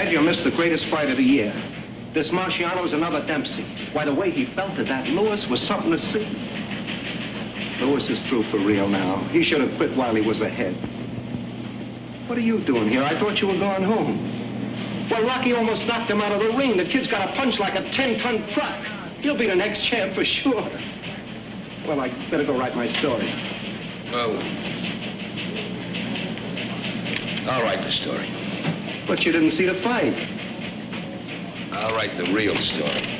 bet you missed the greatest fight of the year. This Marciano's another Dempsey. Why, the way he belted that Lewis was something to see. Lewis is through for real now. He should have quit while he was ahead. What are you doing here? I thought you were going home. Well, Rocky almost knocked him out of the ring. The kid's got a punch like a 10-ton truck. He'll be the next champ for sure. Well, I better go write my story. Oh. I'll write the story. But you didn't see the fight. I'll write the real story.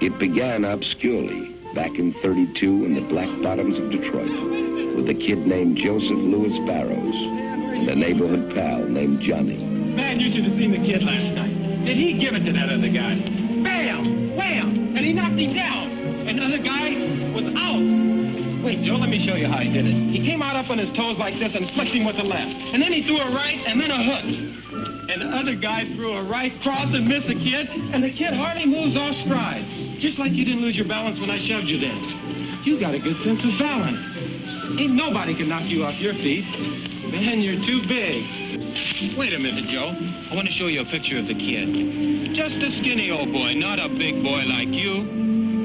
It began obscurely back in '32 in the Black Bottoms of Detroit with a kid named Joseph Louis Barrows and a neighborhood pal named Johnny. Man, you should have seen the kid last night. Did he give it to that other guy? Bam! Wham! And he knocked him down. And the other guy was out. Wait, Joe, let me show you how he did it. He came out up on his toes like this and flicked him with the left. And then he threw a right and then a hook. And the other guy threw a right cross and missed the kid, and the kid hardly moves off stride. Just like you didn't lose your balance when I shoved you then. You got a good sense of balance. Ain't nobody can knock you off your feet. Man, you're too big. Wait a minute, Joe. I want to show you a picture of the kid. Just a skinny old boy, not a big boy like you.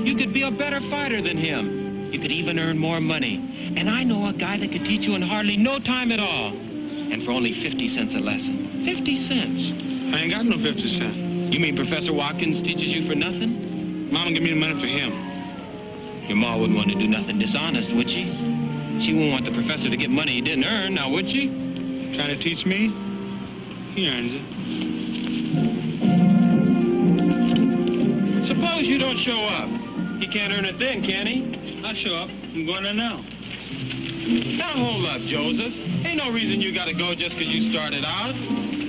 You could be a better fighter than him. You could even earn more money. And I know a guy that could teach you in hardly no time at all. And for only 50 cents a lesson. 50 cents. I ain't got no 50 cents. You mean Professor Watkins teaches you for nothing? Mama give me the money for him. Your ma wouldn't want to do nothing dishonest, would she? She wouldn't want the professor to get money he didn't earn, now would she? Trying to teach me? He earns it. Suppose you don't show up. He can't earn it then, can he? I'll show up. I'm going there now. Now hold up, Joseph. Ain't no reason you gotta go just 'cause you started out.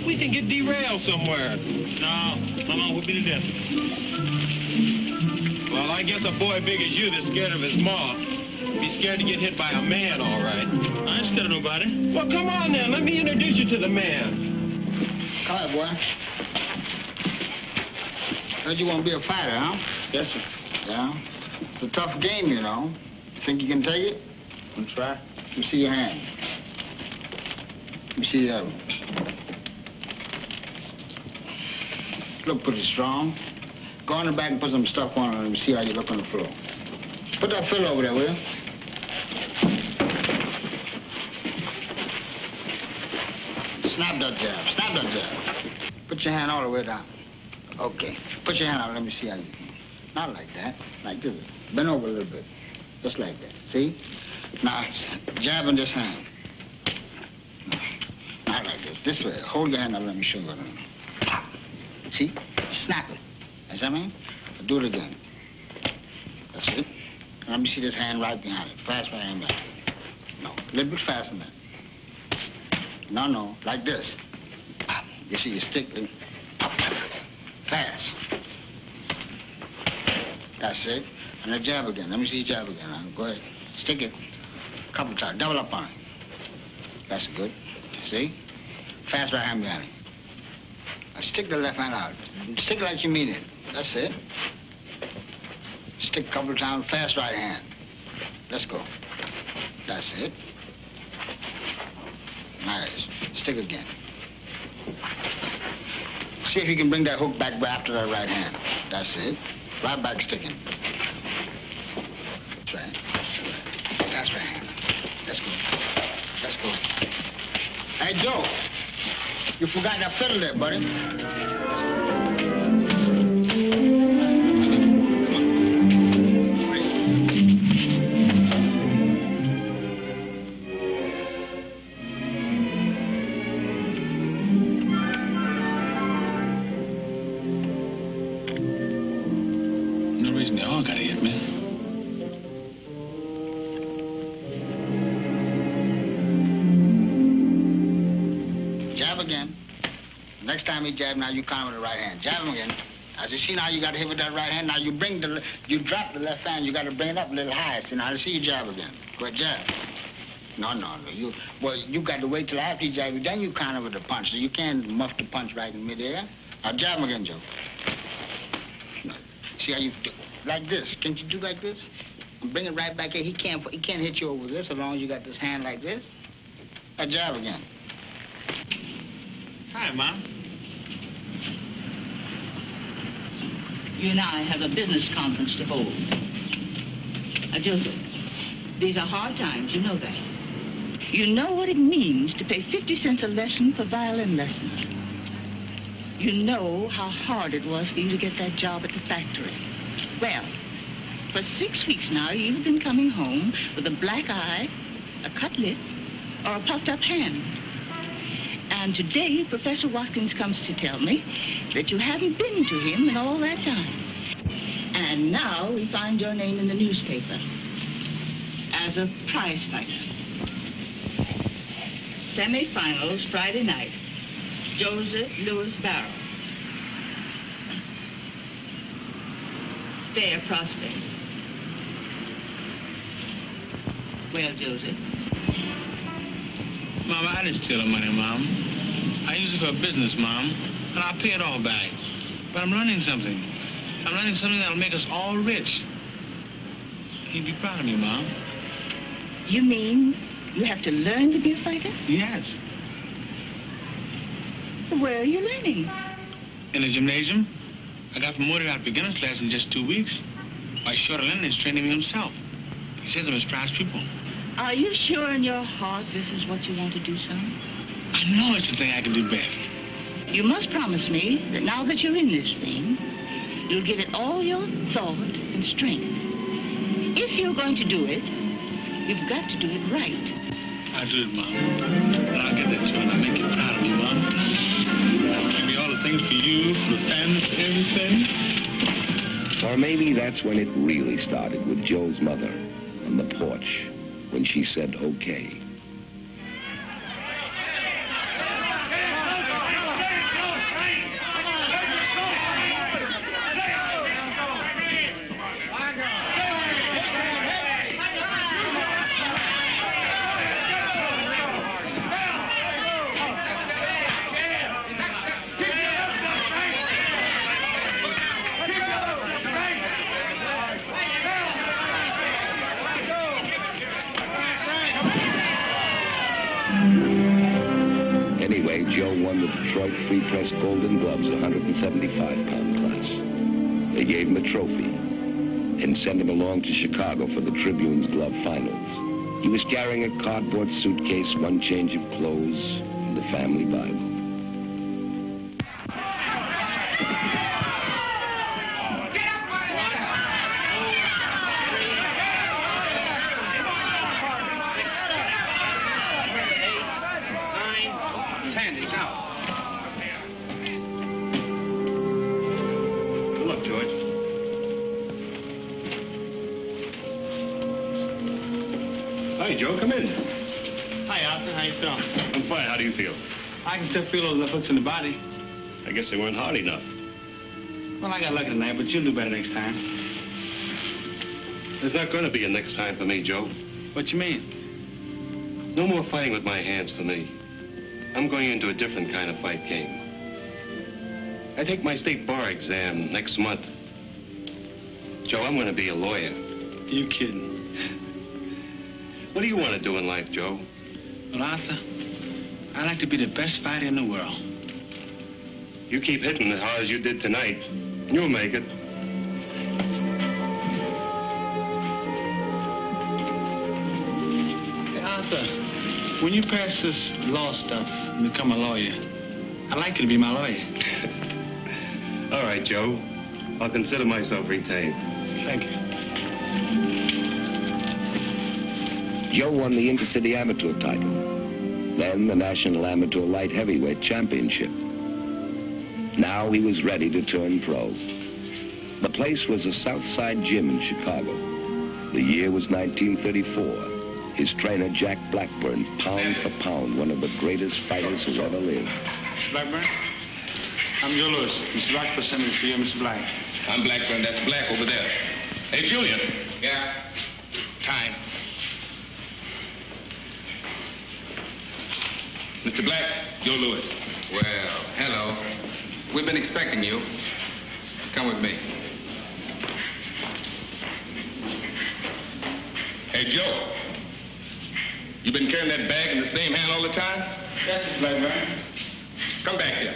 We can get derailed somewhere. No, Mama will be to death. Well, I guess a boy big as you that's scared of his ma be scared to get hit by a man, all right. I ain't scared of nobody. Well, come on then. Let me introduce you to the man. Come on, boy. Heard you want to be a fighter, huh? Yes, sir. Yeah? It's a tough game, you know. You think you can take it? I'll try. Let me see your hand. Let me see the other one. Look pretty strong. Go on the back and put some stuff on it and see how you look on the floor. Put that fill over there, will you? Snap that jab. Snap that jab. Put your hand all the way down. Okay. Put your hand out. Let me see how you... Not like that. Like this. Bend over a little bit. Just like that. See? Now, jab in this hand. Not like this. This way. Hold your hand out. Let me show you. See? Snap it. That's what I mean? Do it again. That's it. Let me see this hand right behind it. Fast right hand behind it. No, a little bit faster than that. No, like this. You see, you stick it. Fast. That's it. And then jab again. Let me see you jab again. Now, go ahead. Stick it. A couple times. Double up on it. That's good. See? Fast right hand behind it. Now stick the left hand out. Stick it like you mean it. That's it. Stick a couple of times. Fast right hand. Let's go. That's it. Nice. Stick again. See if you can bring that hook back after that right hand. That's it. Right back sticking. That's right. That's right hand. Let's go. Let's go. Hey, Joe. You forgot that fiddle there, buddy. Next time he jab, now you count with the right hand. Jab him again. As you see now, you got to hit with that right hand. Now you drop the left hand. You got to bring it up a little higher. See, now I see you jab again. Go ahead, jab. No. You got to wait till after you jab. Then you counter with the punch. So you can't muff the punch right in midair. Now jab him again, Joe. No. See how you do? Like this. Can't you do like this? And bring it right back here. He can't hit you over this as long as you got this hand like this. Now jab again. Hi, Mom. You and I have a business conference to hold. Joseph, these are hard times, you know that. You know what it means to pay 50 cents a lesson for violin lessons. You know how hard it was for you to get that job at the factory. Well, for 6 weeks now, you've been coming home with a black eye, a cut lip, or a puffed up hand. And today, Professor Watkins comes to tell me that you haven't been to him in all that time. And now we find your name in the newspaper as a prize fighter. Semi-finals Friday night. Joseph Louis Barrow. Fair prospect. Well, Joseph. Mom, I didn't steal the money, Mom. I used it for a business, Mom, and I'll pay it all back. But I'm learning something. I'm learning something that'll make us all rich. You'd be proud of me, Mom. You mean you have to learn to be a fighter? Yes. Where are you learning? In the gymnasium. I got promoted out of beginner's class in just 2 weeks. Why, Shorter Lennon is training me himself. He says I'm his prized pupil. Are you sure in your heart this is what you want to do, son? I know it's the thing I can do best. You must promise me that now that you're in this thing, you'll give it all your thought and strength. If you're going to do it, you've got to do it right. I'll do it, Mom. And I'll get that job and I'll make you proud of me, Mom. I'll do all the things for you, for the family, for everything. Or maybe that's when it really started with Joe's mother on the porch, when she said, okay. Anyway, Joe won the Detroit Free Press Golden Gloves 175-pound class. They gave him a trophy and sent him along to Chicago for the Tribune's glove finals. He was carrying a cardboard suitcase, one change of clothes, and the family Bible. Hi, Joe. Come in. Hi, Arthur. How you feeling? I'm fine. How do you feel? I can still feel those left hooks in the body. I guess they weren't hard enough. Well, I got lucky tonight, but you'll do better next time. There's not going to be a next time for me, Joe. What you mean? No more fighting with my hands for me. I'm going into a different kind of fight game. I take my state bar exam next month. Joe, I'm going to be a lawyer. You kidding? What do you want to do in life, Joe? Well, Arthur, I'd like to be the best fighter in the world. You keep hitting as hard as you did tonight. You'll make it. Hey, Arthur, when you pass this law stuff and become a lawyer, I'd like you to be my lawyer. All right, Joe. I'll consider myself retained. Thank you. Joe won the Intercity Amateur title, then the National Amateur Light Heavyweight Championship. Now he was ready to turn pro. The place was a Southside Gym in Chicago. The year was 1934. His trainer, Jack Blackburn, pound for pound, one of the greatest fighters who ever lived. Blackburn? I'm Joe Lewis. Mr. Rockford sent me for you, Mr. Black. I'm Blackburn. That's Black over there. Hey, Julian. Yeah? Time. Mr. Black, Joe Lewis. Well, hello. We've been expecting you. Come with me. Hey, Joe. You been carrying that bag in the same hand all the time? Yes, Mr. Blackburn. Come back here.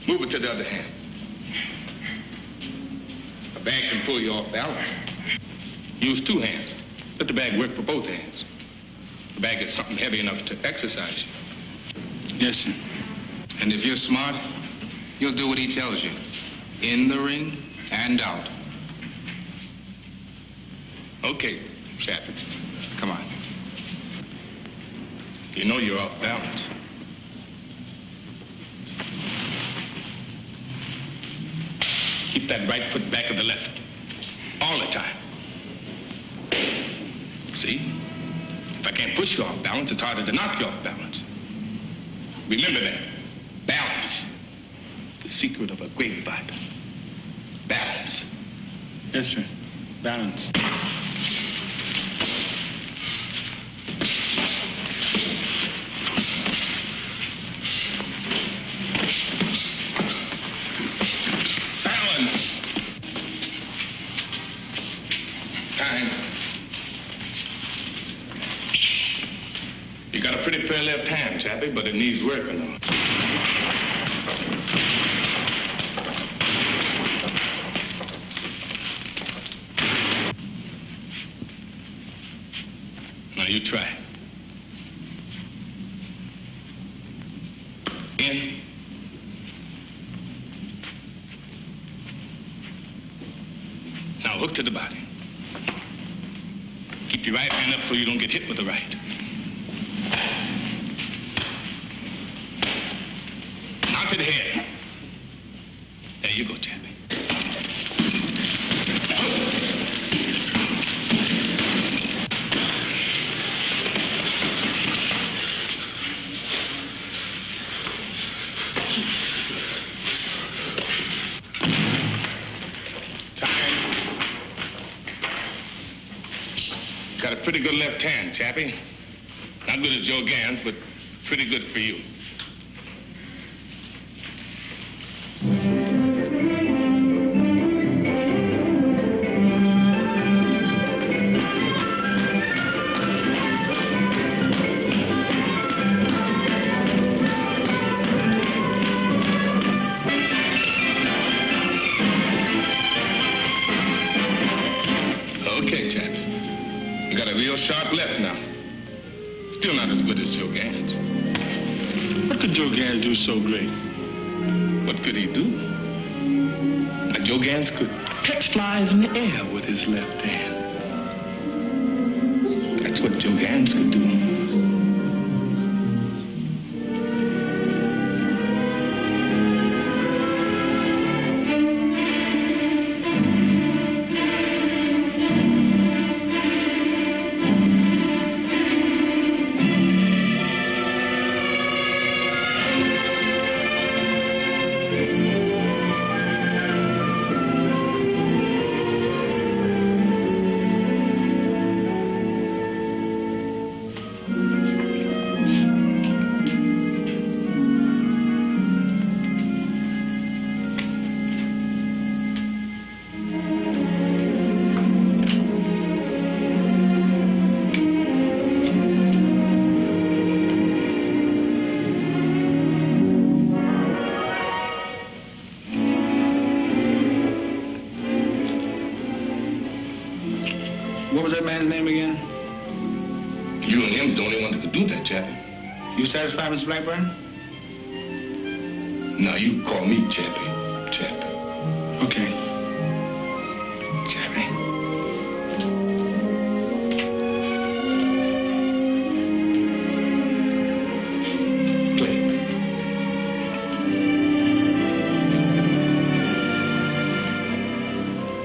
Move it to the other hand. A bag can pull you off balance. Use two hands. Let the bag work for both hands. The bag is something heavy enough to exercise you. Yes, sir. And if you're smart, you'll do what he tells you. In the ring and out. Okay, Chappie. Come on. You know you're off balance. Keep that right foot back of the left. All the time. See? If I can't push you off balance, it's harder to knock you off balance. Remember that. Balance. The secret of a great fighter. Balance. Yes, sir. Balance. Balance. Time. You got a pretty fair left hand, Chappie, but it needs working on. Now you try. In. Now hook to the body. Keep your right hand up so you don't get hit with the right. Now to the head. There you go, Chappie. Got a pretty good left hand, Chappie. Not good as Joe Gans, but pretty good for you. Okay, Chappie. You got a real sharp left now. Still not as good as Joe Gans. What could Joe Gans do so great? What could he do? Now, Joe Gans could catch flies in the air with his left hand. That's what Joe Gans could do. What was that man's name again? You and him's the only one that could do that, Chappie. You satisfied, Mr. Blackburn? Now, you call me Chappie. Chappie. Okay. Chappie.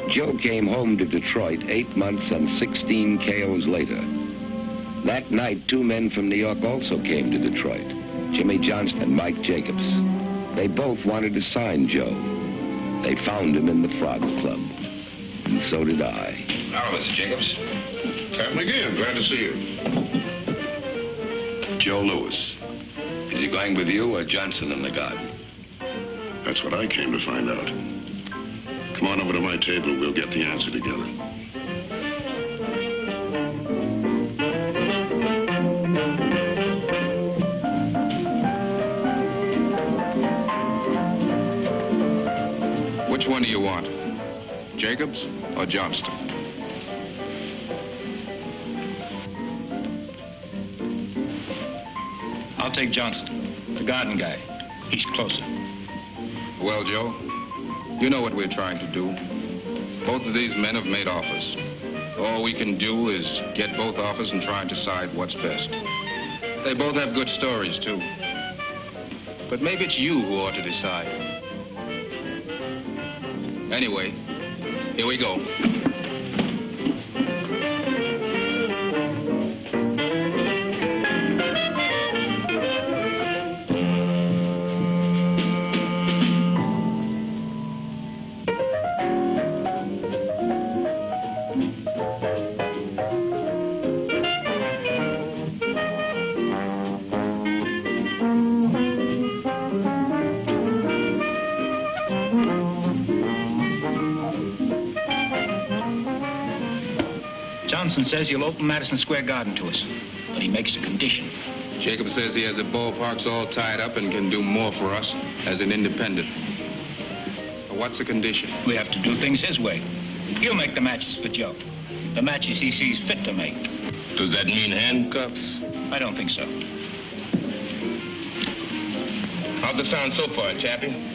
Joe came home to Detroit 8 months and 16 KOs later. That night, 2 men from New York also came to Detroit, Jimmy Johnston and Mike Jacobs. They both wanted to sign Joe. They found him in the Frog Club, and so did I. Hello, Mr. Jacobs. Pat McGeehan, glad to see you. Joe Lewis. Is he going with you or Johnson and the guard? That's what I came to find out. Come on over to my table. We'll get the answer together. Which one do you want? Jacobs or Johnston? I'll take Johnston, the garden guy. He's closer. Well, Joe, you know what we're trying to do. Both of these men have made offers. All we can do is get both offers and try and decide what's best. They both have good stories, too. But maybe it's you who ought to decide. Anyway, here we go. Johnson says he'll open Madison Square Garden to us, but he makes a condition. Jacob says he has the ballparks all tied up and can do more for us as an independent. But what's the condition? We have to do things his way. He'll make the matches for Joe. The matches he sees fit to make. Does that mean handcuffs? I don't think so. How'd it sound so far, Chappie?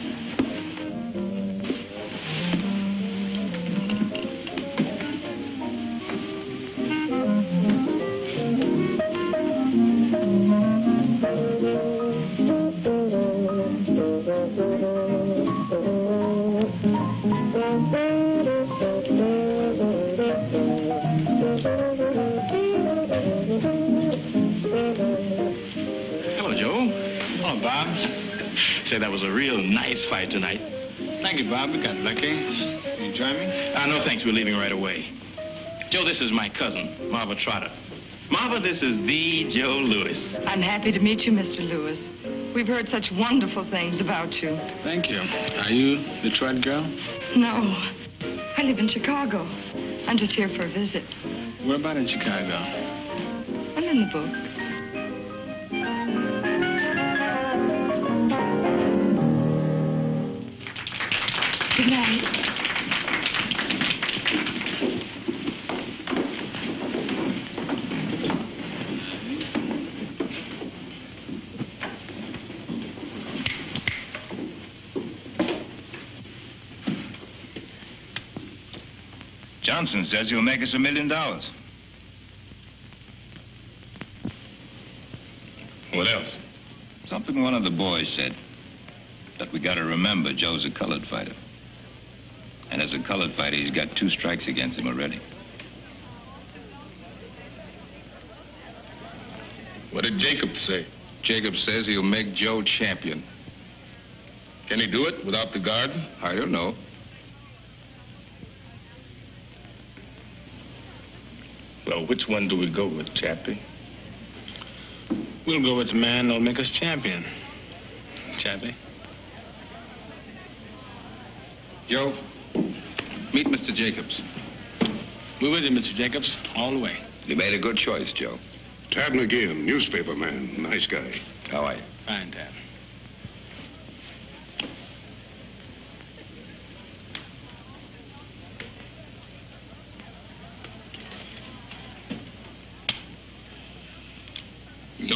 Say, that was a real nice fight tonight. Thank you, Bob. We got lucky. You enjoy me? No, thanks. We're leaving right away. Joe, this is my cousin, Marva Trotter. Marva, this is the Joe Lewis. I'm happy to meet you, Mr. Lewis. We've heard such wonderful things about you. Thank you. Are you the Detroit girl? No. I live in Chicago. I'm just here for a visit. Where about in Chicago? I'm in the book. Good night. Johnson says he'll make us $1 million. What else? Something one of the boys said. That we gotta remember Joe's a colored fighter. And as a colored fighter, he's got 2 strikes against him already. What did Jacob say? Jacob says he'll make Joe champion. Can he do it without the garden? I don't know. Well, which one do we go with, Chappie? We'll go with the man that'll make us champion. Chappie. Joe, meet Mr. Jacobs. We're with you, Mr. Jacobs, all the way. You made a good choice, Joe. Tad McGeehan, newspaper man. Nice guy. How are you? Fine, Tad.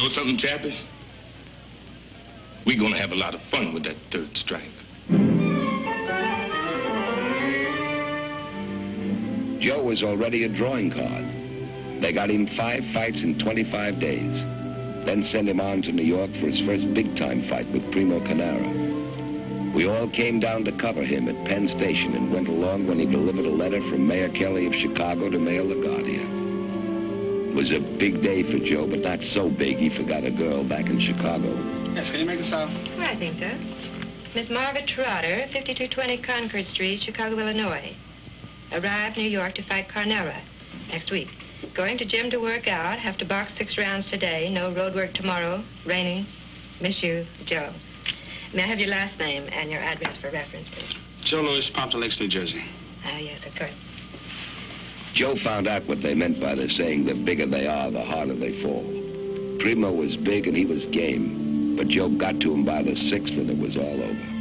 know something, Chappie? We're gonna have a lot of fun with that third strike. Joe was already a drawing card. They got him 5 fights in 25 days. Then sent him on to New York for his first big-time fight with Primo Canara. We all came down to cover him at Penn Station and went along when he delivered a letter from Mayor Kelly of Chicago to Mayor LaGuardia. It was a big day for Joe, but not so big he forgot a girl back in Chicago. Yes, can you make this out? I think so. Miss Marva Trotter, 5220 Concord Street, Chicago, Illinois. Arrived New York to fight Carnera next week. Going to gym to work out. Have to box 6 rounds today. No road work tomorrow. Raining. Miss you, Joe. May I have your last name and your address for reference, please? Joe Louis, Pompton Lakes, New Jersey. Yes, of course. Joe found out what they meant by the saying, the bigger they are, the harder they fall. Primo was big and he was game, but Joe got to him by the 6th and it was all over.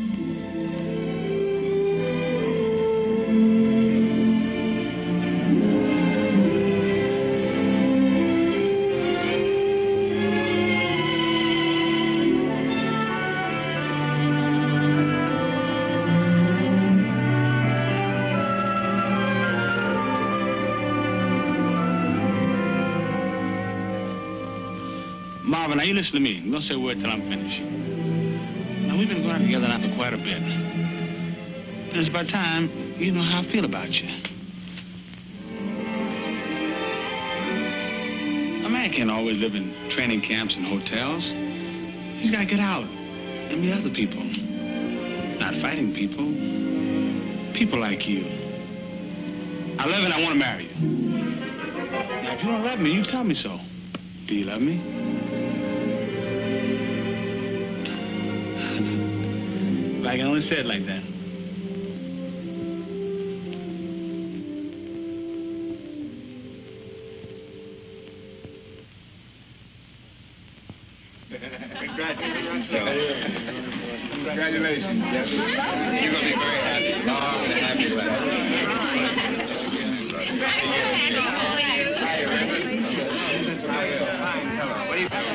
Marva, now you listen to me. Don't say a word till I'm finished. Now, we've been going together now for quite a bit. And it's about time you know how I feel about you. A man can't always live in training camps and hotels. He's got to get out and meet other people. Not fighting people. People like you. I love you and I want to marry you. Now, if you don't love me, you tell me so. Do you love me? I can only say it like that. Congratulations. Congratulations. Yes. You're going to be very happy. Long and happy life. What do you think?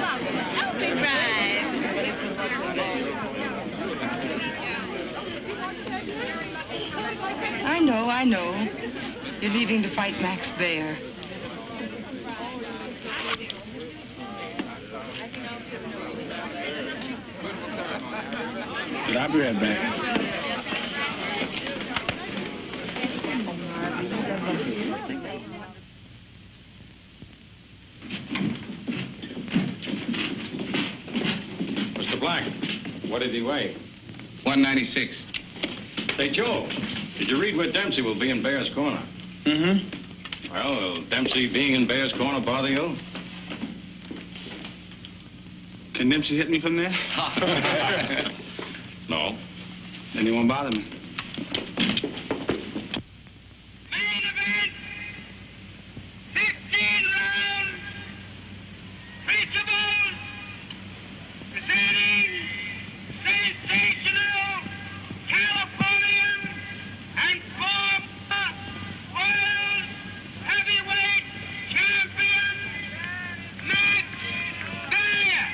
I know. You're leaving to fight Max Baer. But I'll be right back. Mr. Black, what did he weigh? 196. Hey, Joe, did you read where Dempsey will be in Bear's Corner? Mm-hmm. Well, will Dempsey being in Bear's Corner bother you? Can Dempsey hit me from there? No. Then he won't bother me. Main event, 16 rounds, reachable, presenting sensational Californian and former world heavyweight champion, Max Baer.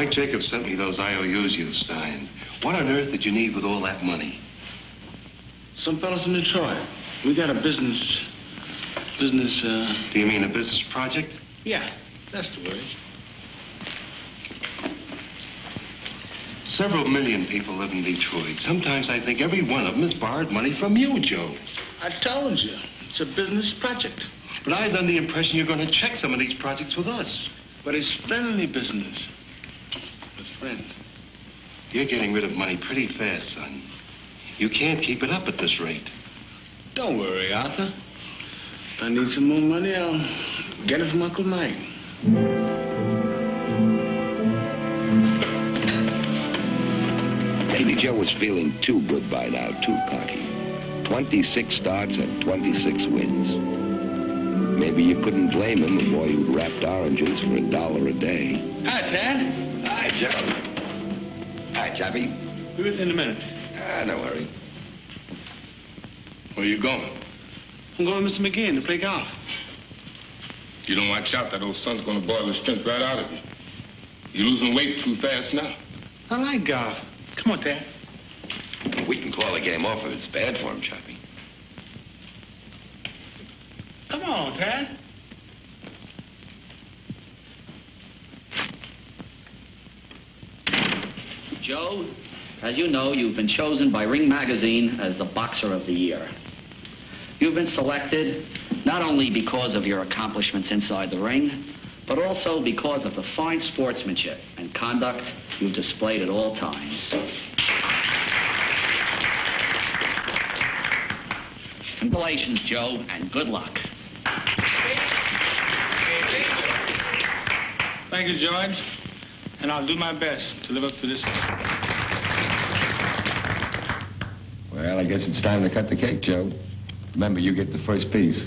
Mike Jacobs sent me those IOUs you signed. What on earth did you need with all that money? Some fellas in Detroit. We got a business. Do you mean a business project? Yeah, that's the word. Several million people live in Detroit. Sometimes I think every one of them has borrowed money from you, Joe. I told you, it's a business project. But I was under the impression you're going to check some of these projects with us. But it's friendly business. With friends. You're getting rid of money pretty fast, son. You can't keep it up at this rate. Don't worry, Arthur. If I need some more money, I'll get it from Uncle Mike. Maybe Joe was feeling too good by now, too cocky. 26 starts and 26 wins. Maybe you couldn't blame him, a boy who wrapped oranges for $1 a day. Hi, Tad. Hi, Joe. Hi, Chappie. Be with you in a minute. No worry. Where you going? I'm going with Mr. McGeehan to play golf. You don't watch out, that old son's going to boil the strength right out of you. You're losing weight too fast now. I like golf. Come on, Dad. We can call the game off if it's bad for him, Chappie. Come on, Dad. Joe, as you know, you've been chosen by Ring Magazine as the Boxer of the Year. You've been selected not only because of your accomplishments inside the ring, but also because of the fine sportsmanship and conduct you've displayed at all times. Congratulations, Joe, and good luck. Thank you, George. And I'll do my best to live up to this. Well, I guess it's time to cut the cake, Joe. Remember, you get the first piece.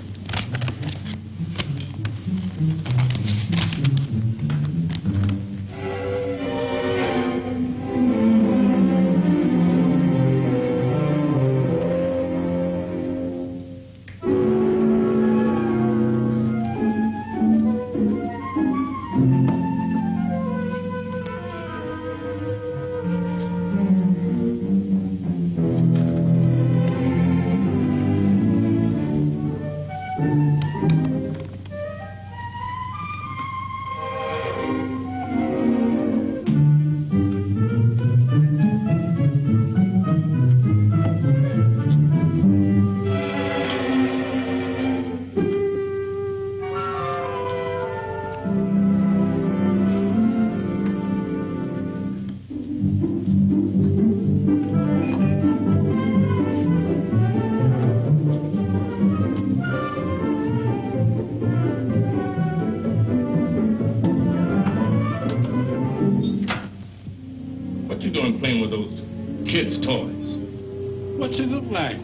What's it look like?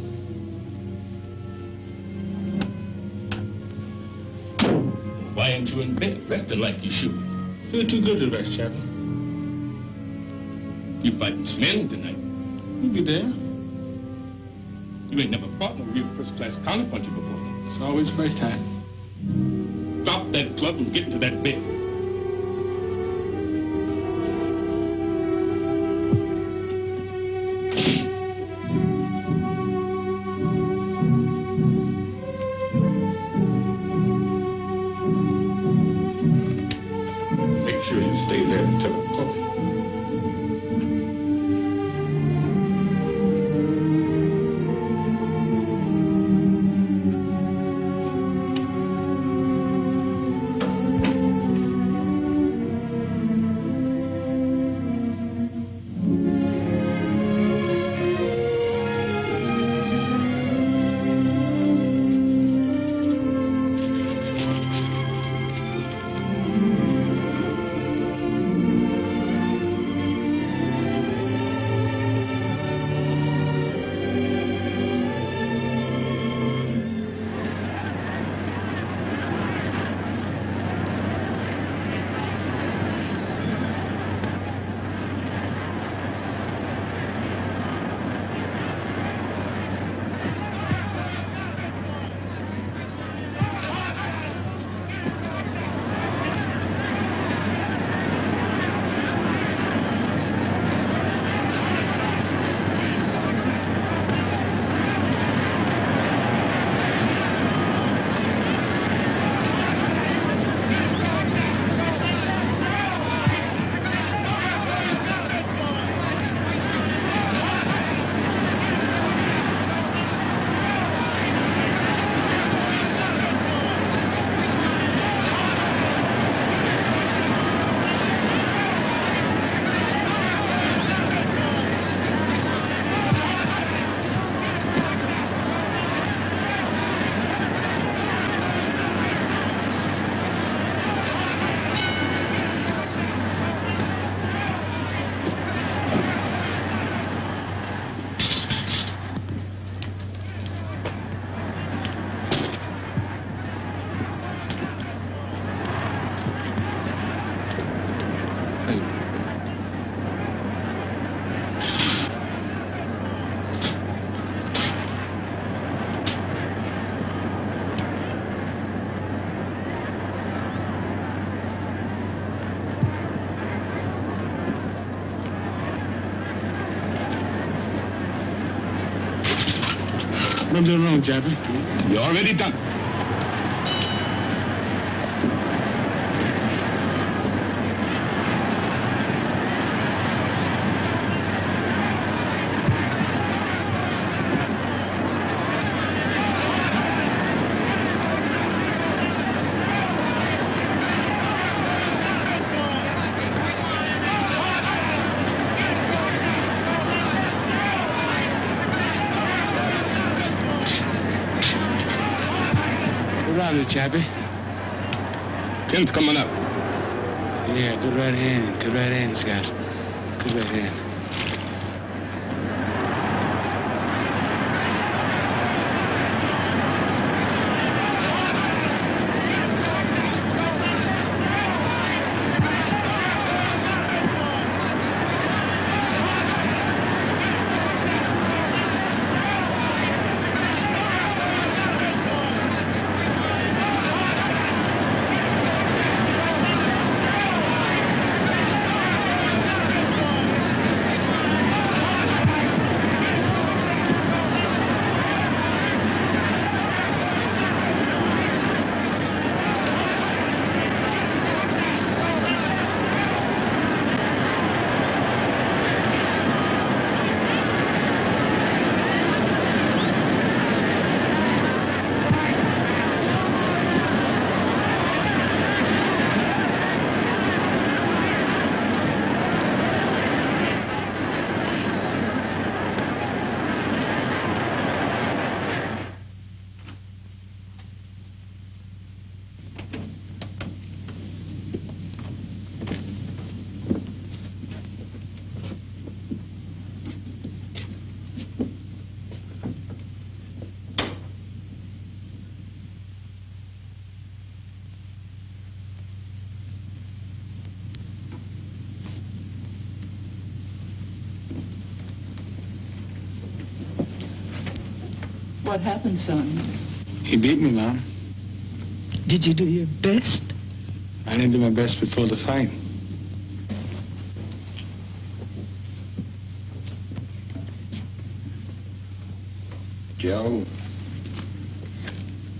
Why ain't you in bed resting like you should? Feel too good to rest, Chappie. You fighting Slim tonight. You'll be there. You ain't never fought no real first-class counterpuncher before. It's always first time. Drop that club and get into that bed. What I'm doing wrong, Chappie? You already done it. Chappie. Pin's coming up. Yeah, good right hand. Good right hand, Scott. Good right hand. What happened, son? He beat me, Mom. Did you do your best? I didn't do my best before the fight. Joe,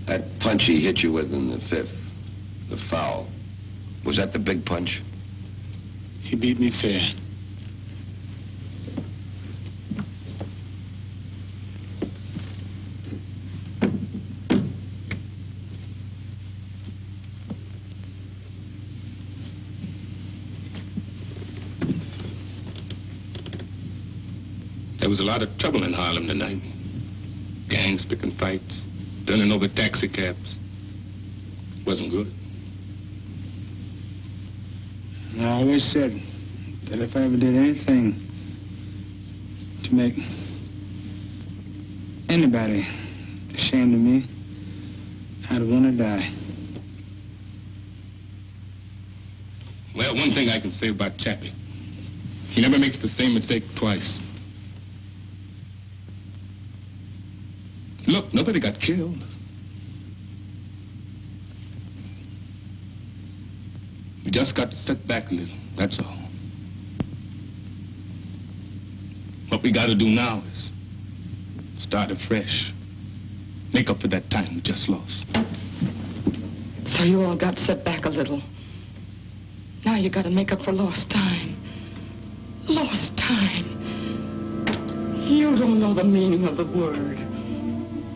that punch he hit you with in the fifth, the foul, was that the big punch? He beat me fair. There was a lot of trouble in Harlem tonight. Gangs picking fights, turning over taxi cabs. Wasn't good. I always said that if I ever did anything to make anybody ashamed of me, I'd want to die. Well, one thing I can say about Chappie, he never makes the same mistake twice. Look, nobody got killed. We just got to sit back a little, that's all. What we got to do now is start afresh. Make up for that time we just lost. So you all got set back a little. Now you got to make up for lost time. Lost time. You don't know the meaning of the word.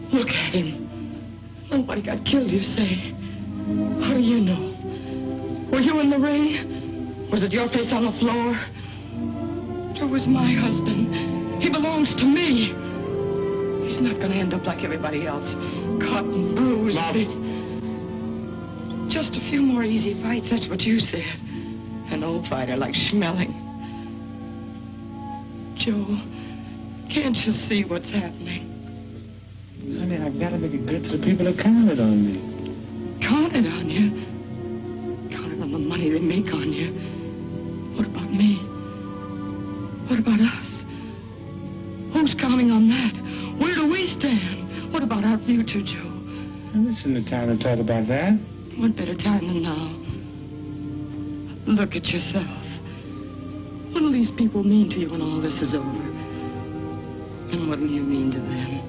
Look at him. Nobody got killed, you say. How do you know? Were you in the ring? Was it your face on the floor? Joe was my husband. He belongs to me. He's not going to end up like everybody else. Cut and bruised. Just a few more easy fights, that's what you said. An old fighter like Schmeling. Joe, can't you see what's happening? Honey, I've got to make it good to the people that counted on me. Counted on you? Counted on the money they make on you. What about me? What about us? Who's counting on that? Where do we stand? What about our future, Joe? Well, this isn't the time to talk about that. What better time than now? Look at yourself. What'll these people mean to you when all this is over? And what'll you mean to them?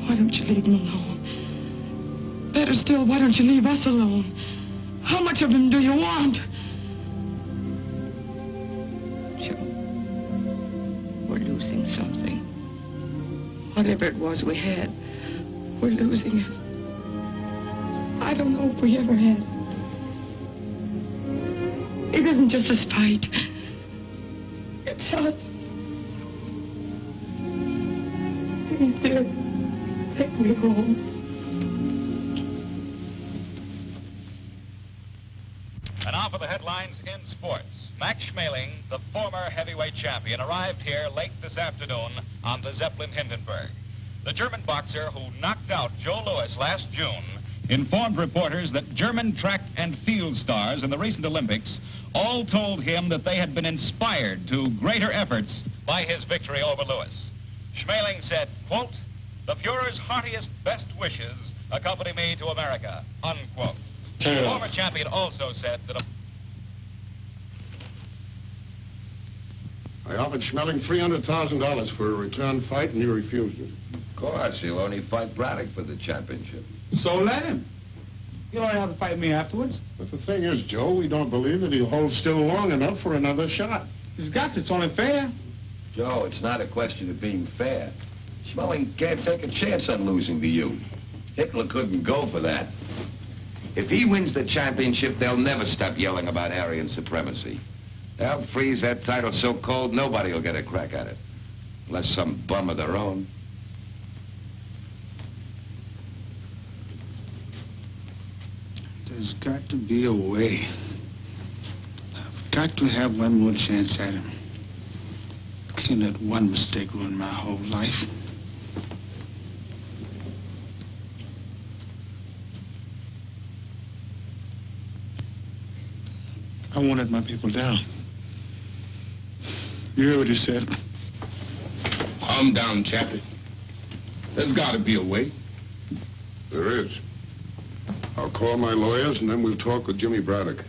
Why don't you leave him alone? Better still, why don't you leave us alone? How much of him do you want? Joe, we're losing something. Whatever it was we had, we're losing it. I don't know if we ever had it. It isn't just a spite. It's us. Please, dear, take me home. And now for the headlines in sports. Max Schmeling, the former heavyweight champion, arrived here late this afternoon on the Zeppelin Hindenburg. The German boxer who knocked out Joe Louis last June informed reporters that German track and field stars in the recent Olympics all told him that they had been inspired to greater efforts by his victory over Louis. Schmeling said, quote, "The Fuhrer's heartiest best wishes accompany me to America," unquote. The former champion also said that I offered Schmeling $300,000 for a return fight, and he refused it. Of course, he'll only fight Braddock for the championship. So let him. He'll only have to fight me afterwards. But the thing is, Joe, we don't believe that he'll hold still long enough for another shot. He's got to. It's only fair. Joe, it's not a question of being fair. Schmeling can't take a chance on losing to you. Hitler couldn't go for that. If he wins the championship, they'll never stop yelling about Aryan supremacy. They'll freeze that title so cold, nobody will get a crack at it. Unless some bum of their own. There's got to be a way. I've got to have one more chance at him. Can't let one mistake ruin my whole life. I won't let my people down. You heard what he said. Calm down, Chappie. There's got to be a way. There is. I'll call my lawyers, and then we'll talk with Jimmy Braddock.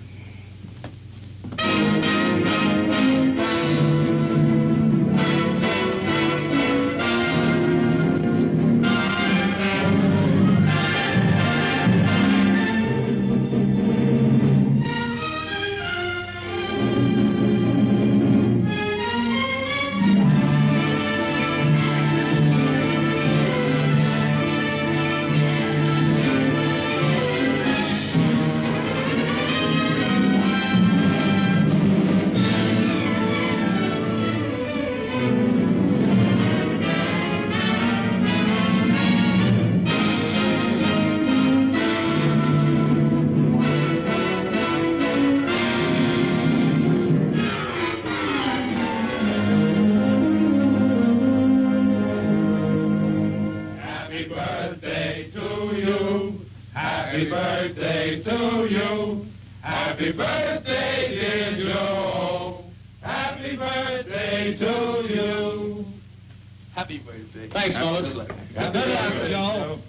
Thanks, Wallace. Good luck, Joe.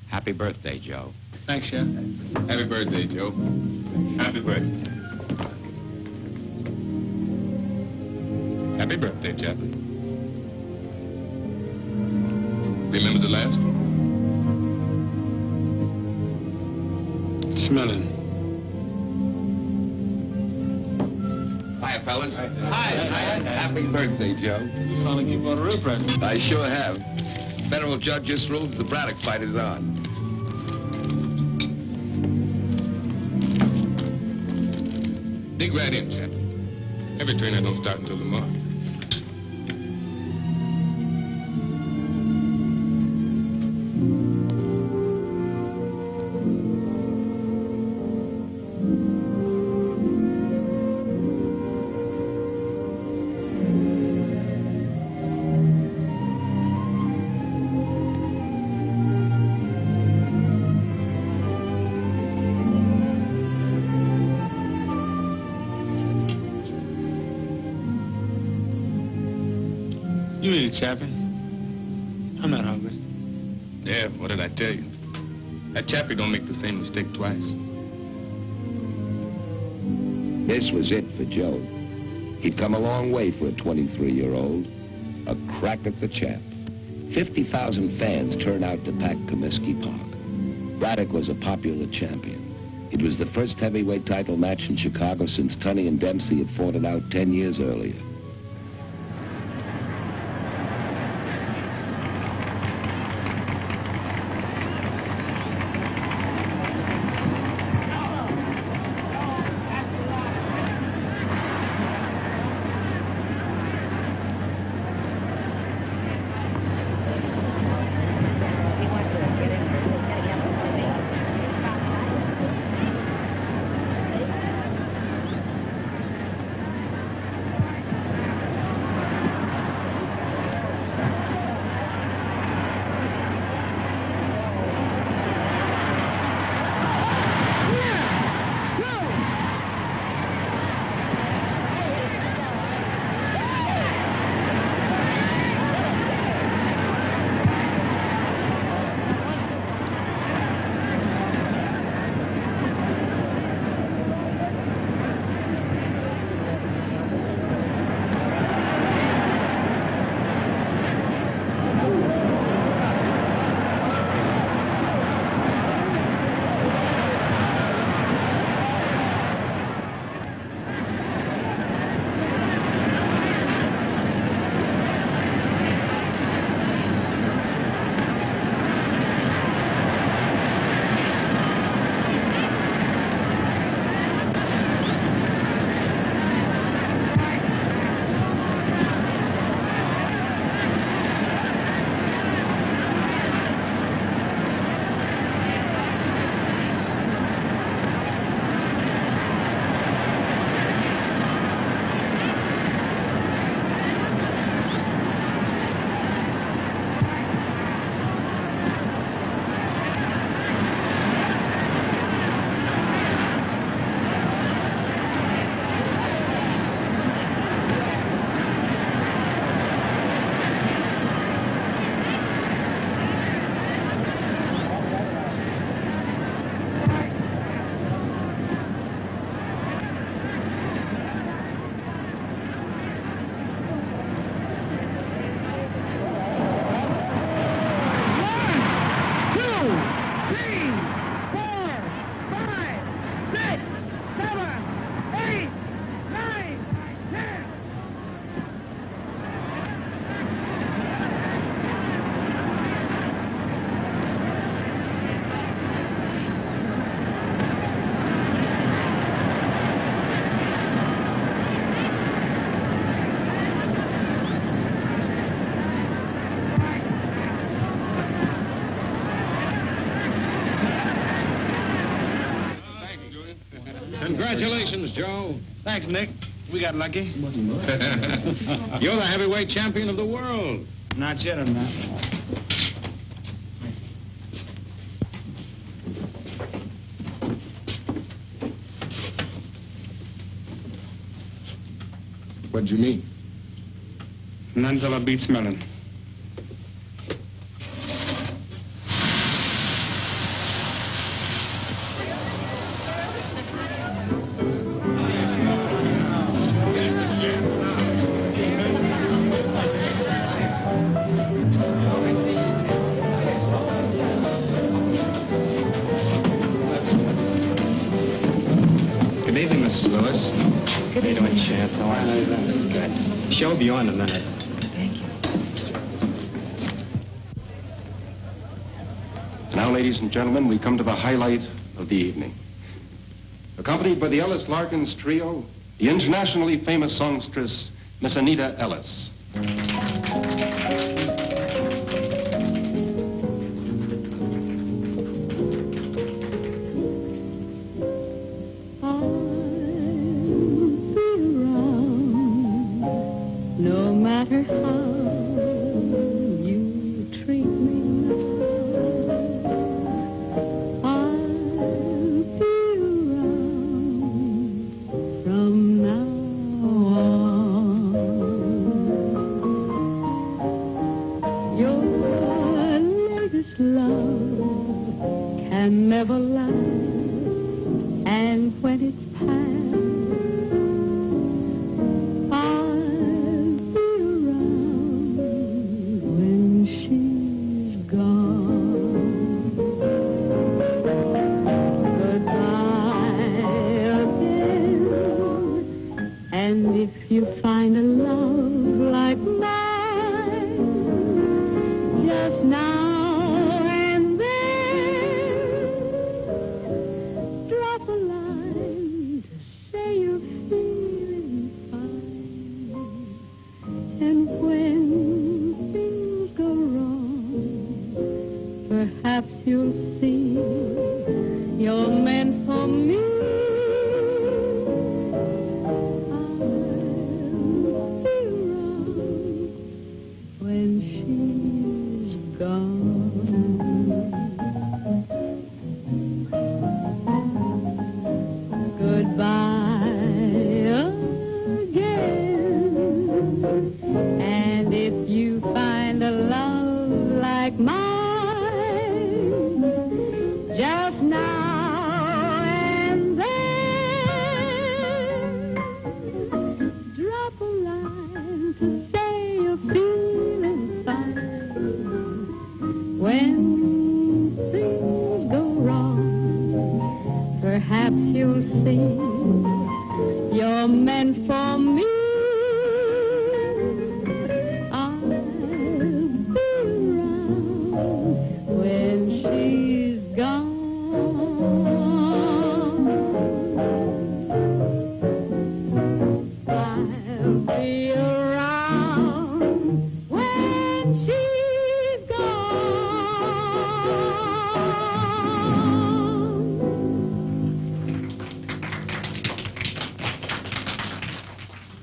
Happy birthday, Joe. Thanks, Chef. Happy birthday, Joe. Happy birthday. Happy birthday, Chappie. Remember the last one? Smelling. Hi, fellas. Hi. Happy birthday, Joe. You sound like you bought a real present. I sure have. Federal judge just ruled that the Braddock fight is on. Dig right in, Chappie. Every trainer don't start until tomorrow. You eat it, Chappie. I'm not hungry. Yeah, what did I tell you? That Chappie don't make the same mistake twice. This was it for Joe. He'd come a long way for a 23-year-old. A crack at the champ. 50,000 fans turned out to pack Comiskey Park. Braddock was a popular champion. It was the first heavyweight title match in Chicago since Tunney and Dempsey had fought it out 10 years earlier. Congratulations, Joe. Thanks, Nick. We got lucky. You're the heavyweight champion of the world. Not yet, I'm not. What'd you mean? None till I beat smelling. Good evening, Chad. How are you? Good. Show will be on in a minute. Thank you. Now, ladies and gentlemen, we come to the highlight of the evening. Accompanied by the Ellis Larkins Trio, the internationally famous songstress, Miss Anita Ellis. She now and then, drop a line to say you're feeling fine. And when things go wrong, perhaps you'll see you're meant for me.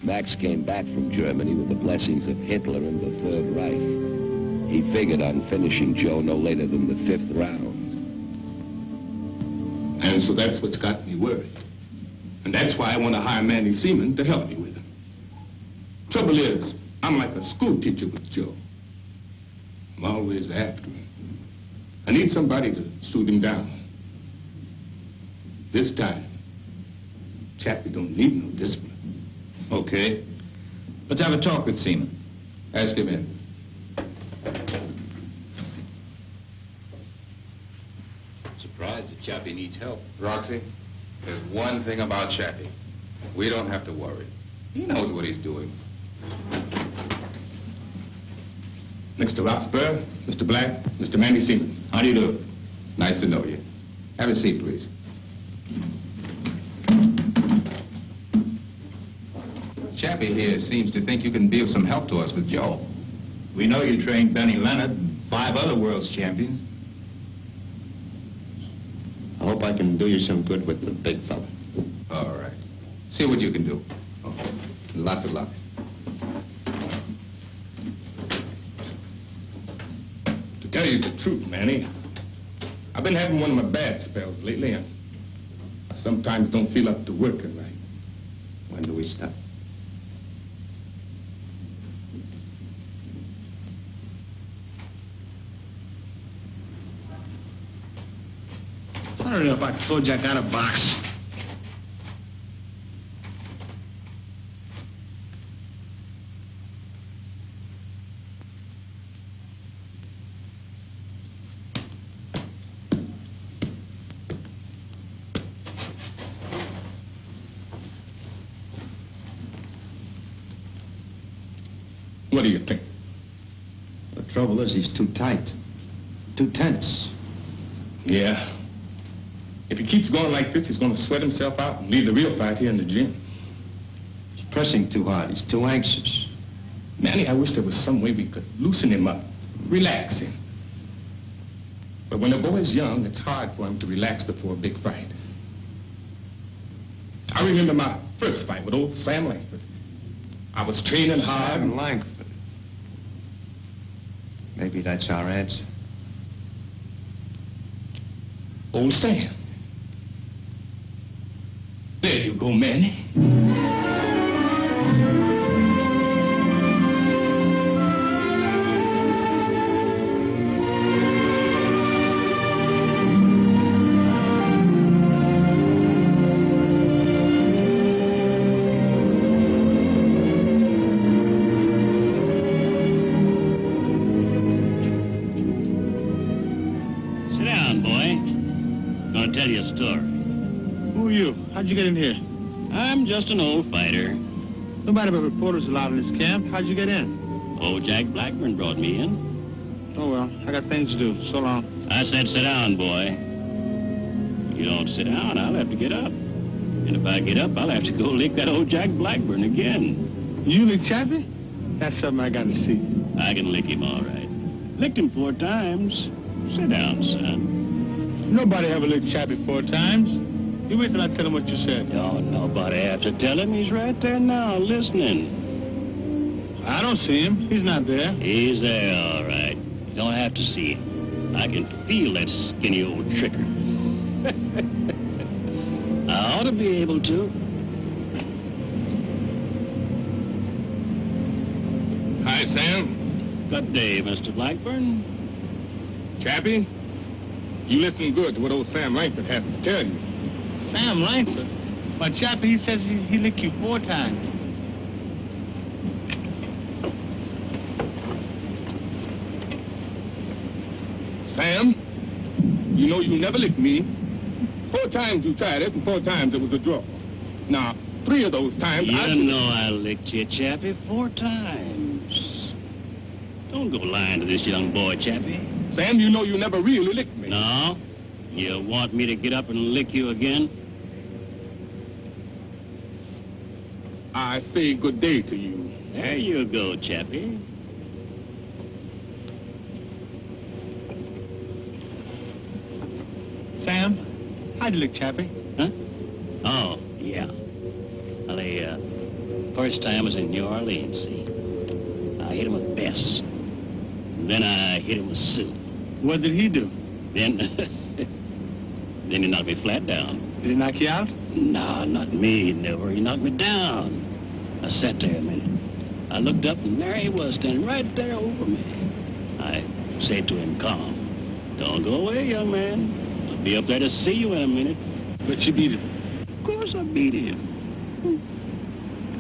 Max came back from Germany with the blessings of Hitler and the Third Reich. He figured on finishing Joe no later than the 5th round. And so that's what's got me worried. And that's why I want to hire Manny Seaman to help me with him. Trouble is, I'm like a school teacher with Joe. I'm always after him. I need somebody to soothe him down. This time, Chappie don't need no discipline. Okay. Let's have a talk with Seaman. Ask him in. Surprised that Chappie needs help. Roxy, there's one thing about Chappie. We don't have to worry. He knows what he's doing. Mr. Roxburgh, Mr. Black, Mr. Manny Seaman. How do you do? Nice to know you. Have a seat, please. Chappie here seems to think you can be of some help to us with Joe. We know you trained Benny Leonard and 5 other world's champions. I hope I can do you some good with the big fella. All right. See what you can do. Okay. Lots of luck. To tell you the truth, Manny, I've been having one of my bad spells lately, and I sometimes don't feel up to working right. When do we stop? I don't know if I told you I got a box. What do you think? The trouble is he's too tight, too tense. Yeah. If he keeps going like this, he's going to sweat himself out and leave the real fight here in the gym. He's pressing too hard. He's too anxious. Manny, I wish there was some way we could loosen him up, relax him. But when a boy's young, it's hard for him to relax before a big fight. I remember my first fight with old Sam Langford. I was training hard. Sam Langford. Maybe that's our answer. Old Sam. There you go, Manny. Sit down, boy. Gonna tell you a story. Who are you? How'd you get in here? I'm just an old fighter. Nobody but reporters allowed in this camp. How'd you get in? Old Jack Blackburn brought me in. Oh, well, I got things to do. So long. I said sit down, boy. You don't sit down, I'll have to get up. And if I get up, I'll have to go lick that old Jack Blackburn again. You lick Chappie? That's something I got to see. I can lick him all right. Licked him 4 times. Sit down, son. Nobody ever licked Chappie 4 times. You wait till I tell him what you said. Oh, nobody have to tell him. He's right there now, listening. I don't see him. He's not there. He's there, all right. You don't have to see him. I can feel that skinny old tricker. I ought to be able to. Hi, Sam. Good day, Mr. Blackburn. Chappie, you listen good to what old Sam Langford has to tell you. Sam Langford? But Chappie, he says he licked you 4 times. Sam, you know you never licked me. 4 times you tried it, and 4 times it was a draw. Now, 3 of those times You know I licked you, Chappie, 4 times. Don't go lying to this young boy, Chappie. Sam, you know you never really licked me. No? You want me to get up and lick you again? I say good day to you. There you go, Chappie. Sam, how'd you lick Chappie? Huh? Oh, yeah. Well, the first time was in New Orleans, see? I hit him with Bess. Then I hit him with Sue. What did he do? Then he knocked me flat down. Did he knock you out? No, not me, never. He knocked me down. I sat there a minute. I looked up, and there he was, standing right there over me. I said to him, calm, don't go away, young man. I'll be up there to see you in a minute. But you beat him. Of course I beat him.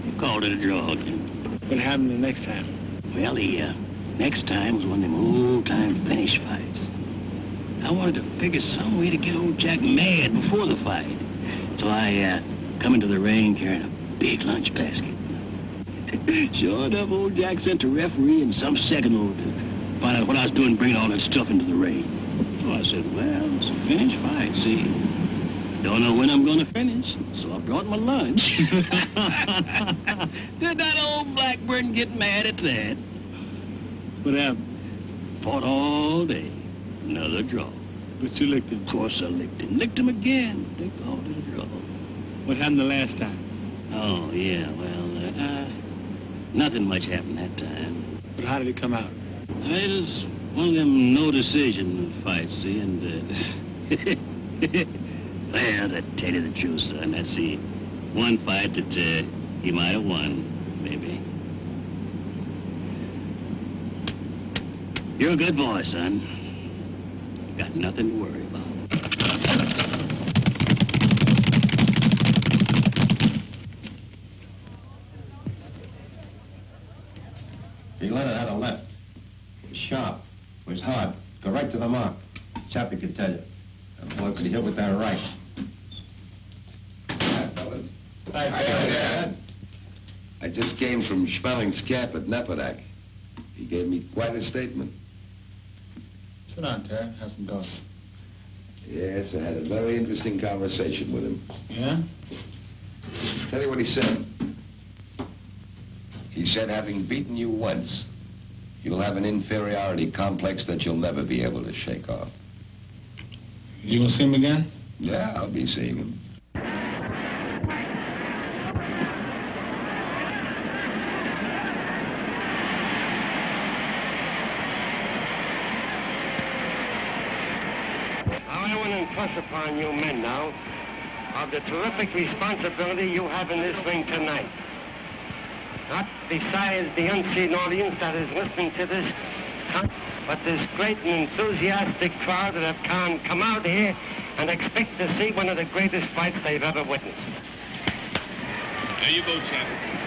You called it a draw again. What happened the next time? Well, the next time was one of them old-time finish fights. I wanted to figure some way to get old Jack mad before the fight. So I come into the ring carrying a big lunch basket. Sure enough, old Jack sent the referee and some second old to find out what I was doing bringing all that stuff into the ring. So I said, well, it's a finish fight, see? Don't know when I'm going to finish, so I brought my lunch. Did that old Blackburn get mad at that? What happened? Fought all day. Another draw. But you licked him. Of course I licked him. Licked him again. They called it a draw. What happened the last time? Oh, yeah, well, nothing much happened that time. But how did it come out? It was one of them no-decision fights, see, and, well, to tell you the truth, son, that's the one fight that, he might have won, maybe. You're a good boy, son. Got nothing to worry about. He let it out a left. It was sharp. It was hard. Go right to the mark. Chappie could tell you. That boy could hit with that right. Hi, fellas. Hi, Dad. I just came from Schmelling's camp at Nepodak. He gave me quite a statement. Sit down, Terry. Have some dough. Yes, I had a very interesting conversation with him. Yeah? Tell you what he said. He said, having beaten you once, you'll have an inferiority complex that you'll never be able to shake off. You gonna see him again? Yeah, I'll be seeing him. I want to impress upon you men now of the terrific responsibility you have in this ring tonight. Not besides the unseen audience that is listening to this, but this great and enthusiastic crowd that have come out here and expect to see one of the greatest fights they've ever witnessed. There you go, Chappie.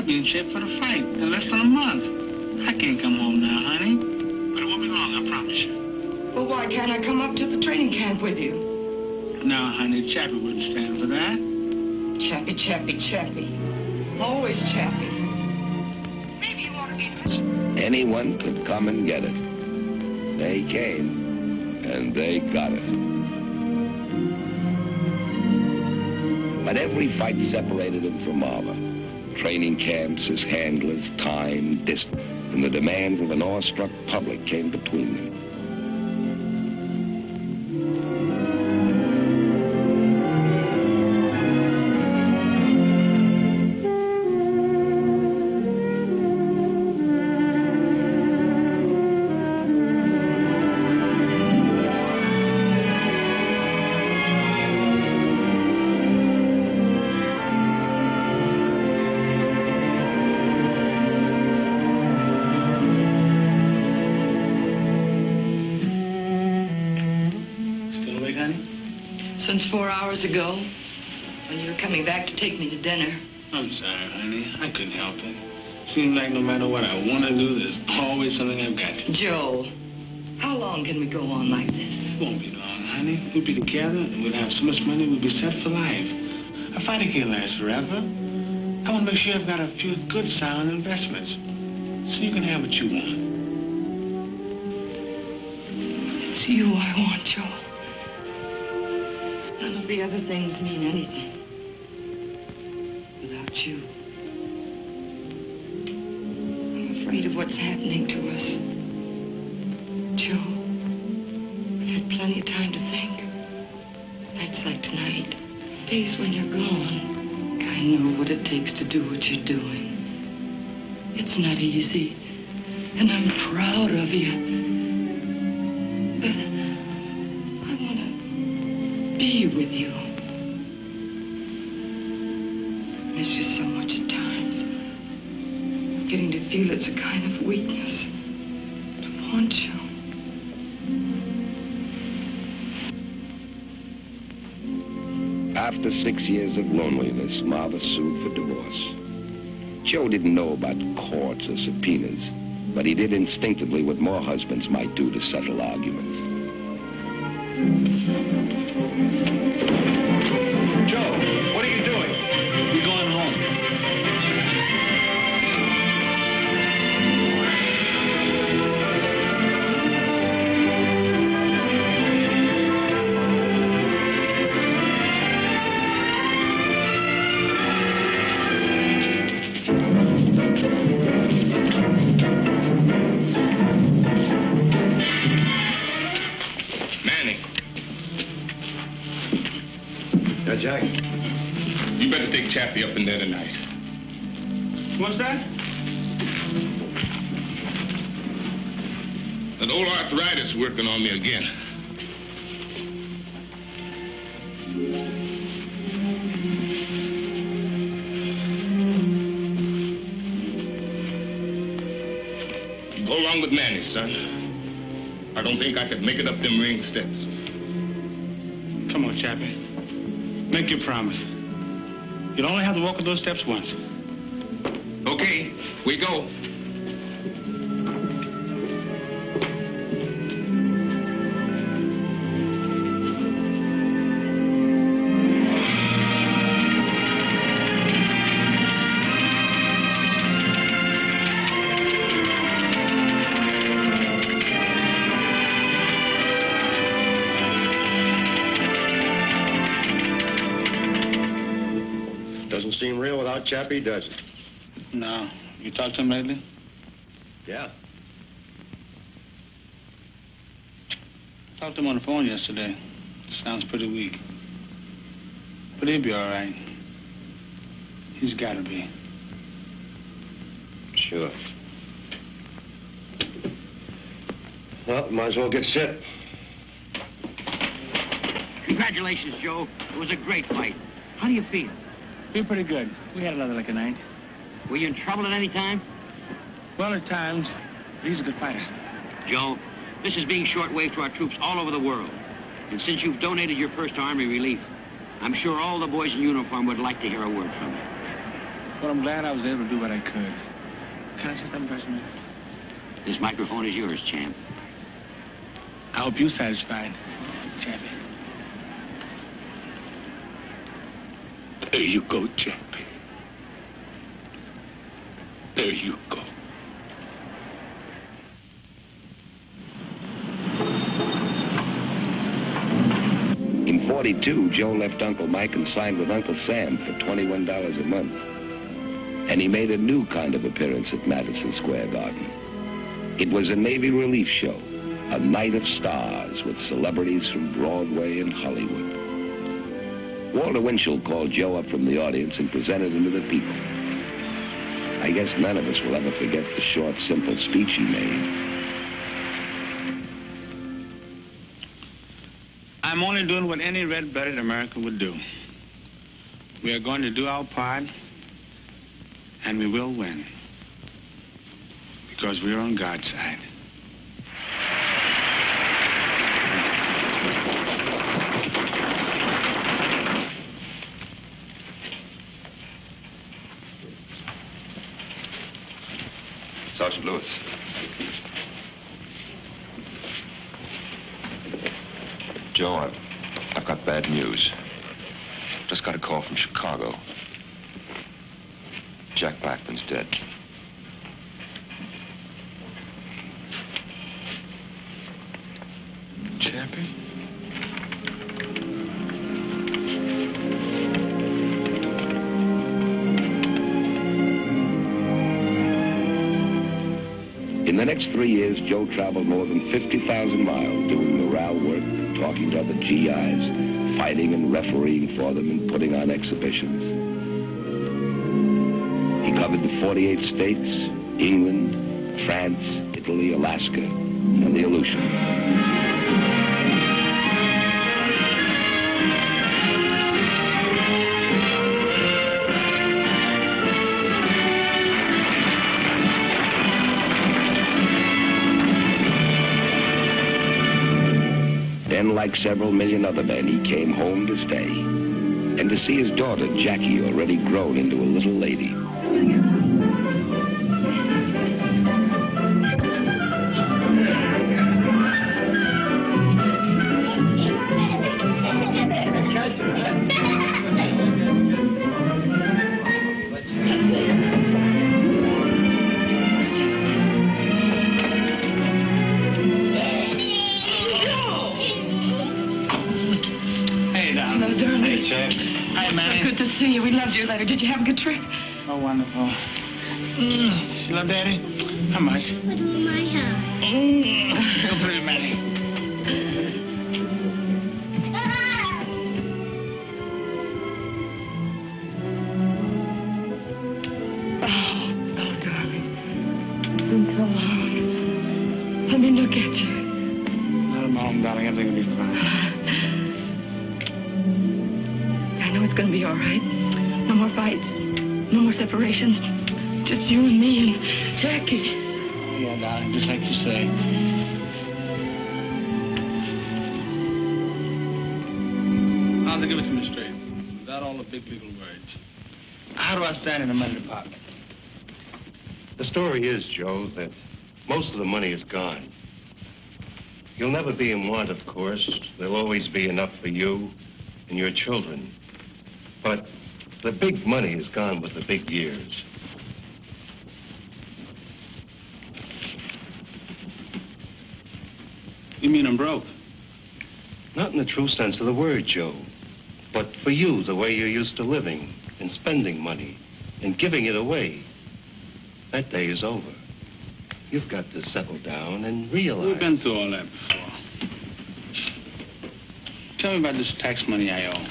I'll be in shape for the fight in less than a month. I can't come home now, honey. But it won't be long, I promise you. Well, why can't I come up to the training camp with you? No, honey, Chappie wouldn't stand for that. Chappie, Chappie, Chappie. Always Chappie. Maybe you ought to be... Anyone could come and get it. They came, and they got it. But every fight separated him from Marva. Training camps, his handlers, time, distance, and the demands of an awestruck public came between them. Since 4 hours ago, when you were coming back to take me to dinner. I'm sorry, honey. I couldn't help it. Seems like no matter what I want to do, there's always something I've got to do. Joe, how long can we go on like this? It won't be long, honey. We'll be together, and we'll have so much money, we'll be set for life. A fighter can't last forever. I want to make sure I've got a few good, sound investments, so you can have what you want. It's you I want, Joe. None of the other things mean anything without you. I'm afraid of what's happening to us. Joe, I had plenty of time to think. Nights like tonight, days when you're gone. I know what it takes to do what you're doing. It's not easy, and I'm proud of you. Be with you. Miss you so much at times. Getting to feel it's a kind of weakness to want you. After 6 years of loneliness, Marva sued for divorce. Joe didn't know about courts or subpoenas, but he did instinctively what more husbands might do to settle arguments. Joe, what are you doing? We're going home. Jack, you better take Chappie up in there tonight. What's that? That old arthritis working on me again. You go along with Manny, son. I don't think I could make it up them ring steps. Come on, Chappie. Make your promise. You'll only have to walk up those steps once. Okay, we go. Seem real without Chappie, does it? No. You talked to him lately? Yeah. Talked to him on the phone yesterday. Sounds pretty weak. But he'll be all right. He's got to be. Sure. Well, might as well get set. Congratulations, Joe. It was a great fight. How do you feel? Feel pretty good. We had another like a night. Were you in trouble at any time? Well, at times. He's a good fighter. Joe, this is being shortwave to our troops all over the world. And since you've donated your 1st Army relief, I'm sure all the boys in uniform would like to hear a word from you. Well, I'm glad I was able to do what I could. Can I say something first, man? This microphone is yours, champ. I hope you're satisfied, Chappie. There you go, Chappie. There you go. In 42, Joe left Uncle Mike and signed with Uncle Sam for $21 a month. And he made a new kind of appearance at Madison Square Garden. It was a Navy relief show, a night of stars with celebrities from Broadway and Hollywood. Walter Winchell called Joe up from the audience and presented him to the people. I guess none of us will ever forget the short, simple speech he made. I'm only doing what any red-blooded American would do. We are going to do our part, and we will win. Because we're on God's side. Sergeant Lewis. Joe, I've got bad news. Just got a call from Chicago. Jack Blackman's dead. Chappie? In the next 3 years, Joe traveled more than 50,000 miles doing morale work, talking to other GIs, fighting and refereeing for them and putting on exhibitions. He covered the 48 states, England, France, Italy, Alaska, and the Aleutians. Then, like several million other men, he came home to stay. And to see his daughter, Jackie, already grown into a little lady. Good to see you. We loved your letter. Did you have a good trip? Oh, wonderful. You love Daddy? How much? Put it in my house. Go put it in Maddie. Oh, darling. It's been so long. Let me look at you. Let him home, darling. Everything will be fine. I know it's going to be all right. No more fights. No more separations. Just you and me and Jackie. Yeah, darling, just like you say. Now, to give it to me straight, without all the big legal words. How do I stand in the money department? The story is, Joe, that most of the money is gone. You'll never be in want, of course. There'll always be enough for you and your children. But the big money is gone with the big years. You mean I'm broke? Not in the true sense of the word, Joe. But for you, the way you're used to living and spending money and giving it away, that day is over. You've got to settle down and realize... We've been through all that before. Tell me about this tax money I owe.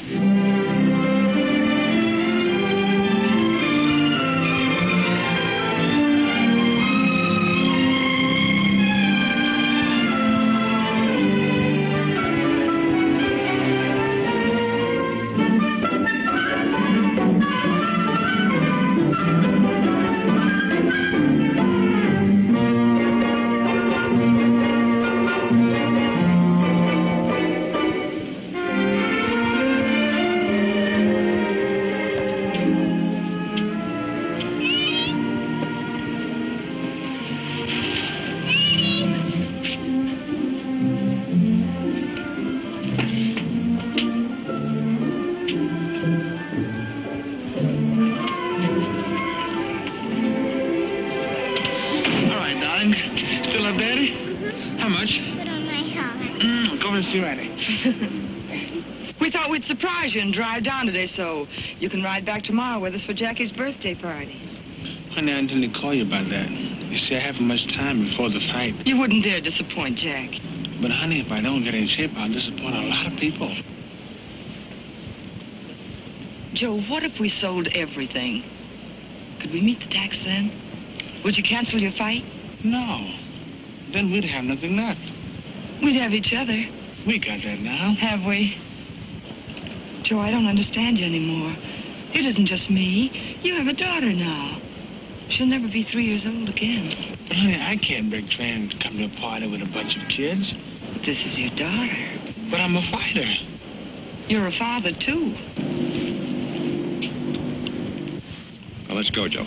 Be ready. We thought we'd surprise you and drive down today so you can ride back tomorrow with us for Jackie's birthday party. Honey, I didn't call you about that. You see, I haven't much time before the fight. You wouldn't dare disappoint Jack. But, honey, if I don't get in shape, I'll disappoint a lot of people. Joe, what if we sold everything? Could we meet the tax then? Would you cancel your fight? No. Then we'd have nothing left. We'd have each other. We got that now. Have we? Joe, I don't understand you anymore. It isn't just me. You have a daughter now. She'll never be 3 years old again. But, honey, I can't break train and come to a party with a bunch of kids. But this is your daughter. But I'm a fighter. You're a father, too. Well, let's go, Joe.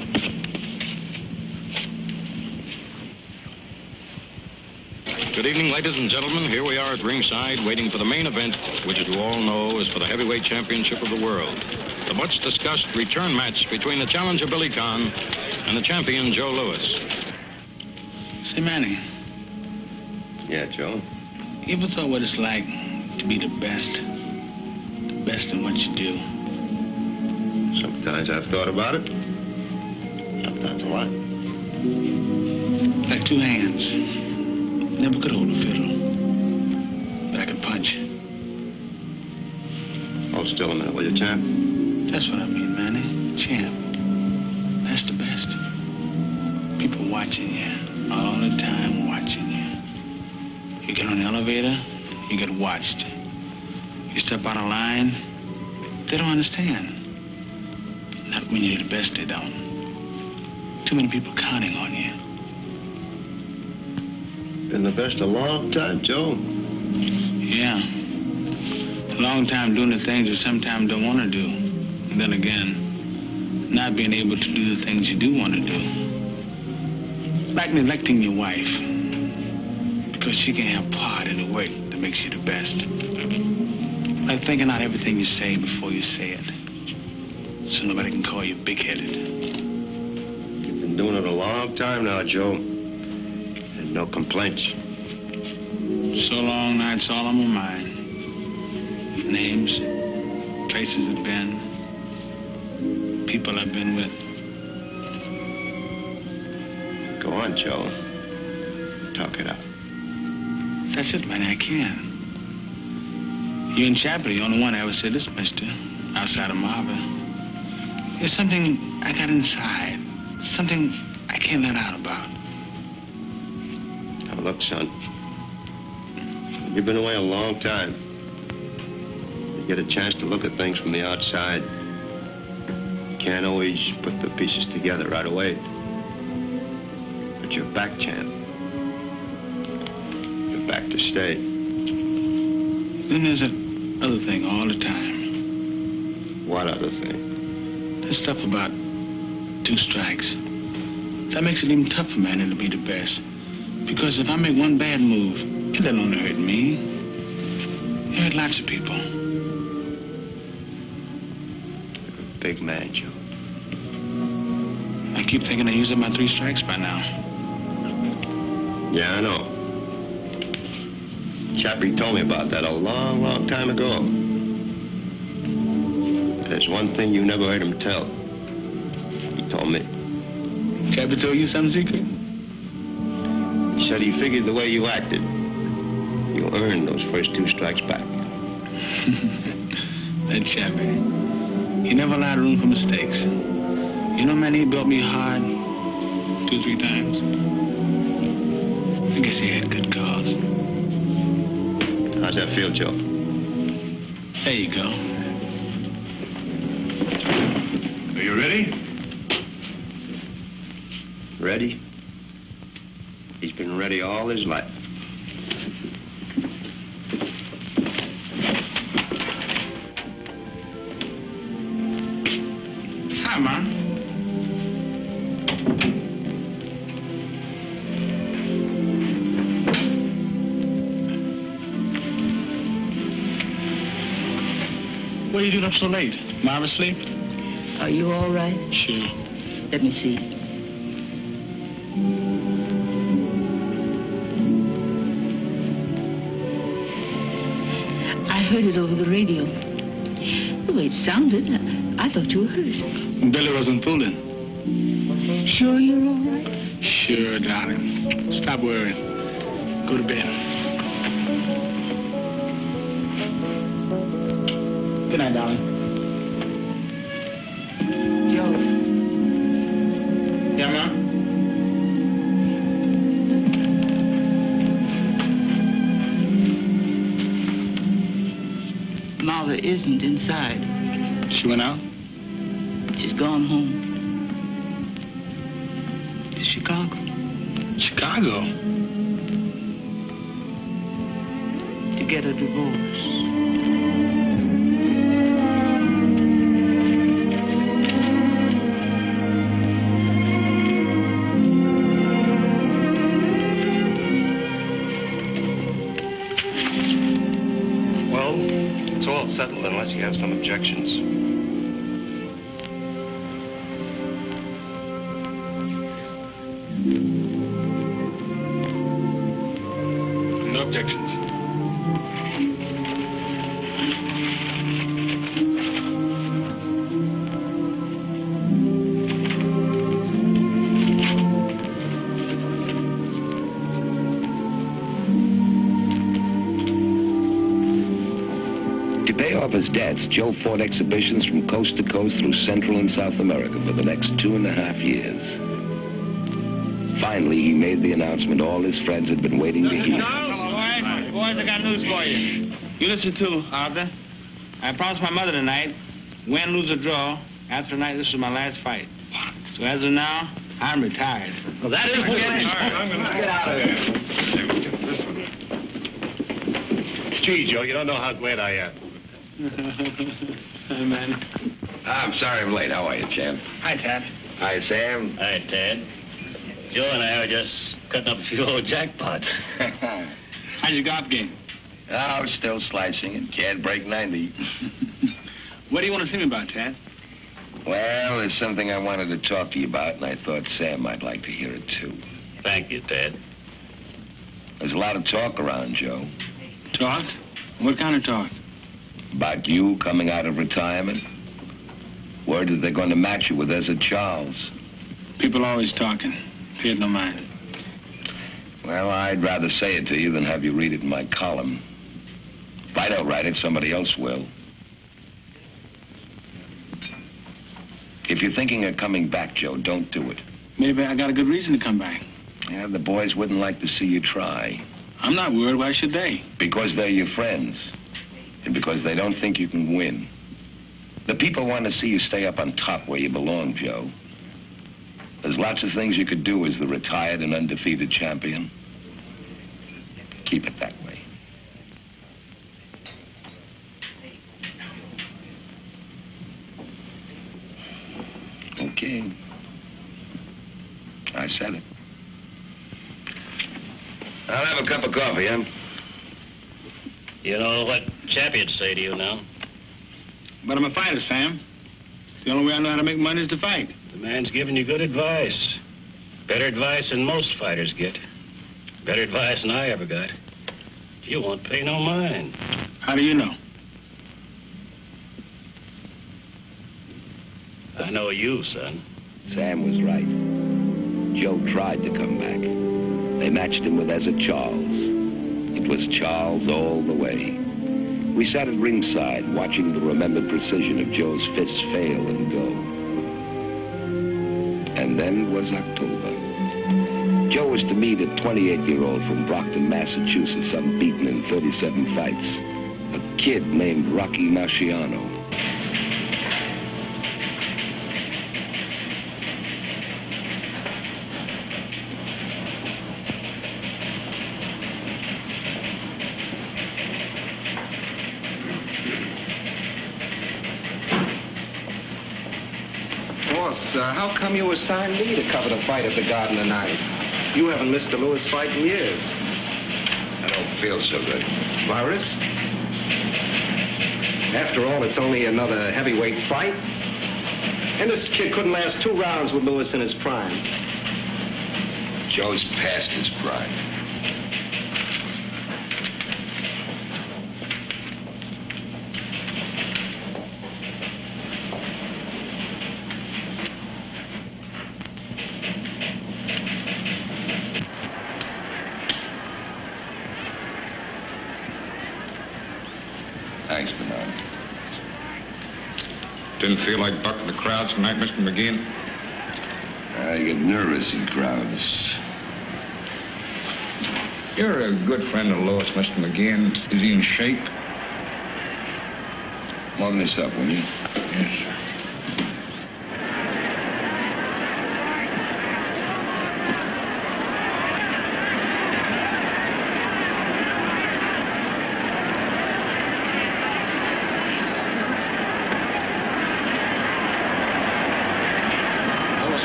Good evening, ladies and gentlemen. Here we are at ringside, waiting for the main event, which, as you all know, is for the heavyweight championship of the world. The much-discussed return match between the challenger, Billy Conn, and the champion, Joe Louis. Say, Manny. Yeah, Joe? You ever thought what it's like to be the best? The best in what you do? Sometimes I've thought about it. Sometimes a lot. Like two hands. Never could hold a fiddle. But I could punch. Hold still a minute, will you, champ? That's what I mean, Manny. Champ. That's the best. People watching you. All the time watching you. You get on the elevator, you get watched. You step out of line, they don't understand. Not when you're the best, they don't. Too many people counting on you. Been the best a long time, Joe. Yeah. A long time doing the things you sometimes don't want to do. And then again, not being able to do the things you do want to do. Like neglecting your wife. Because she can have part in the work that makes you the best. Like thinking out everything you say before you say it. So nobody can call you big-headed. You've been doing it a long time now, Joe. And no complaints. So long, now it's all on my mind. Names, places I've been, people I've been with. Go on, Joe. Talk it out. That's it, man, I can. You and Chappie, the only one I ever said this, mister, outside of Marva. There's something I got inside. Something I can't let out about. Now, look, son. You've been away a long time. You get a chance to look at things from the outside. You can't always put the pieces together right away. But you're back, champ. You're back to stay. Then there's that other thing all the time. What other thing? That stuff about 2 strikes. That makes it even tougher, man, to be the best. Because if I make one bad move, it doesn't only hurt me. It hurt lots of people. You're a big man, Joe. I keep thinking I used up my 3 strikes by now. Yeah, I know. Chappie told me about that a long, long time ago. There's one thing you never heard him tell. He told me. Chappie told you some secret? He said he figured the way you acted, you'll earn those first 2 strikes back. That Chappie. He never allowed room for mistakes. You know, man, he built me hard 2, 3 times. I guess he had good cause. How's that feel, Joe? There you go. Are you ready? Ready? He's been ready all his life. Hi, Mom. What are you doing up so late? Marva asleep? Are you all right? Sure. Let me see. heard it over the radio. The way it sounded, I thought you were hurt. Billy wasn't fooling. Sure you're all right? Sure, darling. Stop worrying. Go to bed. Good night, darling. Joe. Yeah, Ma? Marva isn't inside. She went out? She's gone home. To Chicago. Chicago? To get a divorce. It's all settled unless you have some objections. No objections. To pay off his debts, Joe fought exhibitions from coast to coast through Central and South America for the next 2.5 years. Finally, he made the announcement all his friends had been waiting to hear. Boys, I got news for you. You listen too, Arthur. I promised my mother tonight, win, lose, or draw, after tonight this was my last fight. So as of now, I'm retired. Well, that is good. I'm going to get out of here. Gee, Joe, you don't know how glad I am. Hey, man. I'm sorry I'm late. How are you, champ? Hi, Tad. Hi, Sam. Hi, Ted. Joe and I are just cutting up a few old jackpots. How's your golf game? Oh, still slicing it. Can't break 90. What do you want to see me about, Tad? Well, there's something I wanted to talk to you about, and I thought Sam might like to hear it, too. Thank you, Ted. There's a lot of talk around, Joe. Talk? What kind of talk? About you coming out of retirement. Word that they're going to match you with Ezra Charles. People always talking. Pay it no mind. Well, I'd rather say it to you than have you read it in my column. If I don't write it, somebody else will. If you're thinking of coming back, Joe, don't do it. Maybe I got a good reason to come back. Yeah, the boys wouldn't like to see you try. I'm not worried. Why should they? Because they're your friends. And because they don't think you can win. The people want to see you stay up on top where you belong, Joe. There's lots of things you could do as the retired and undefeated champion. Keep it that way. Okay. I said it. I'll have a cup of coffee, huh? You know what champions say to you now? But I'm a fighter, Sam. The only way I know how to make money is to fight. The man's giving you good advice. Better advice than most fighters get. Better advice than I ever got. You won't pay no mind. How do you know? I know you, son. Sam was right. Joe tried to come back. They matched him with Ezra Charles. It was Charles all the way. We sat at ringside watching the remembered precision of Joe's fists fail and go. And then was October. Joe was to meet a 28-year-old from Brockton, Massachusetts, unbeaten in 37 fights. A kid named Rocky Marciano. How come you assigned me to cover the fight at the Garden tonight? You haven't missed a Lewis fight in years. I don't feel so good. Virus? After all, it's only another heavyweight fight. And this kid couldn't last 2 rounds with Lewis in his prime. Joe's past his prime. Didn't feel like bucking the crowds tonight, Mr. McGeehan? I get nervous in crowds. You're a good friend of Lois, Mr. McGeehan. Is he in shape? Warm this up, will you? Yes, sir.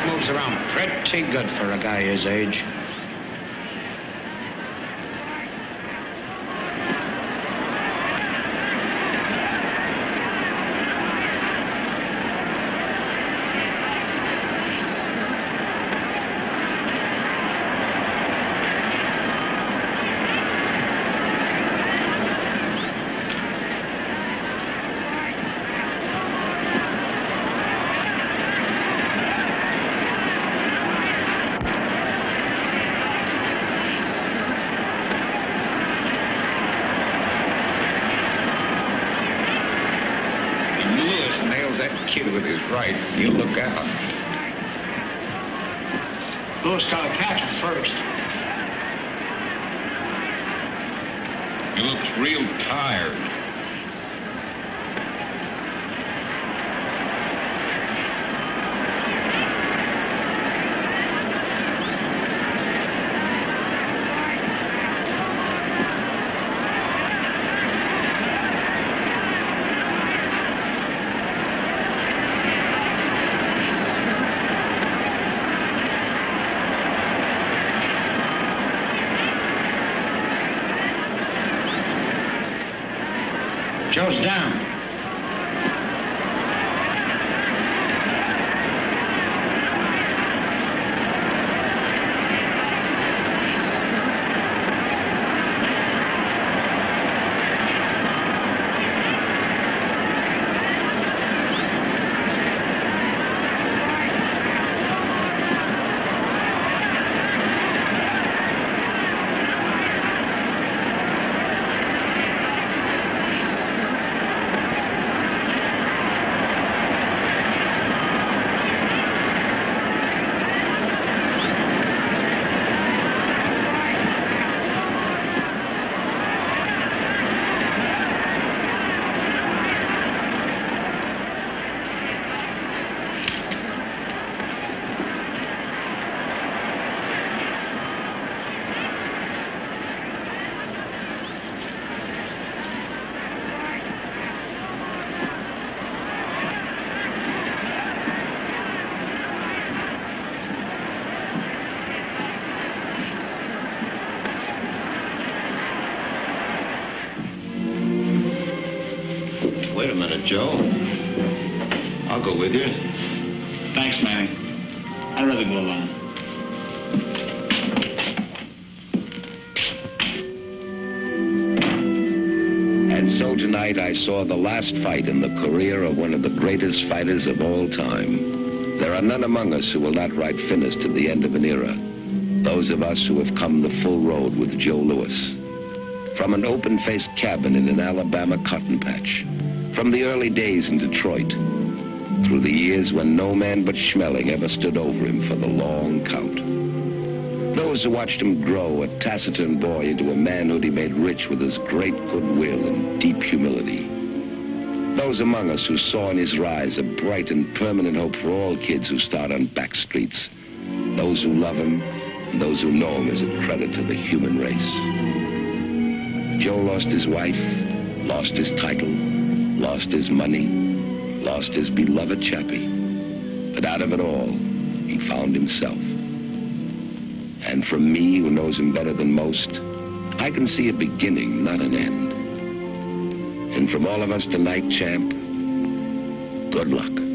Moves around pretty good for a guy his age. Right. You look out. Lewis got to catch him first. He looks real tired. Joe's down. Wait a minute, Joe. I'll go with you. Thanks, Manny. I'd rather go alone. And so tonight I saw the last fight in the career of one of the greatest fighters of all time. There are none among us who will not write finish to the end of an era. Those of us who have come the full road with Joe Louis. From an open-faced cabin in an Alabama cotton patch. From the early days in Detroit. Through the years when no man but Schmeling ever stood over him for the long count. Those who watched him grow, a taciturn boy, into a manhood he made rich with his great goodwill and deep humility. Those among us who saw in his rise a bright and permanent hope for all kids who start on back streets. Those who love him, and those who know him as a credit to the human race. Joe lost his wife, lost his title, lost his money, lost his beloved Chappie. But out of it all, he found himself. And from me, who knows him better than most, I can see a beginning, not an end. And from all of us tonight, champ, good luck.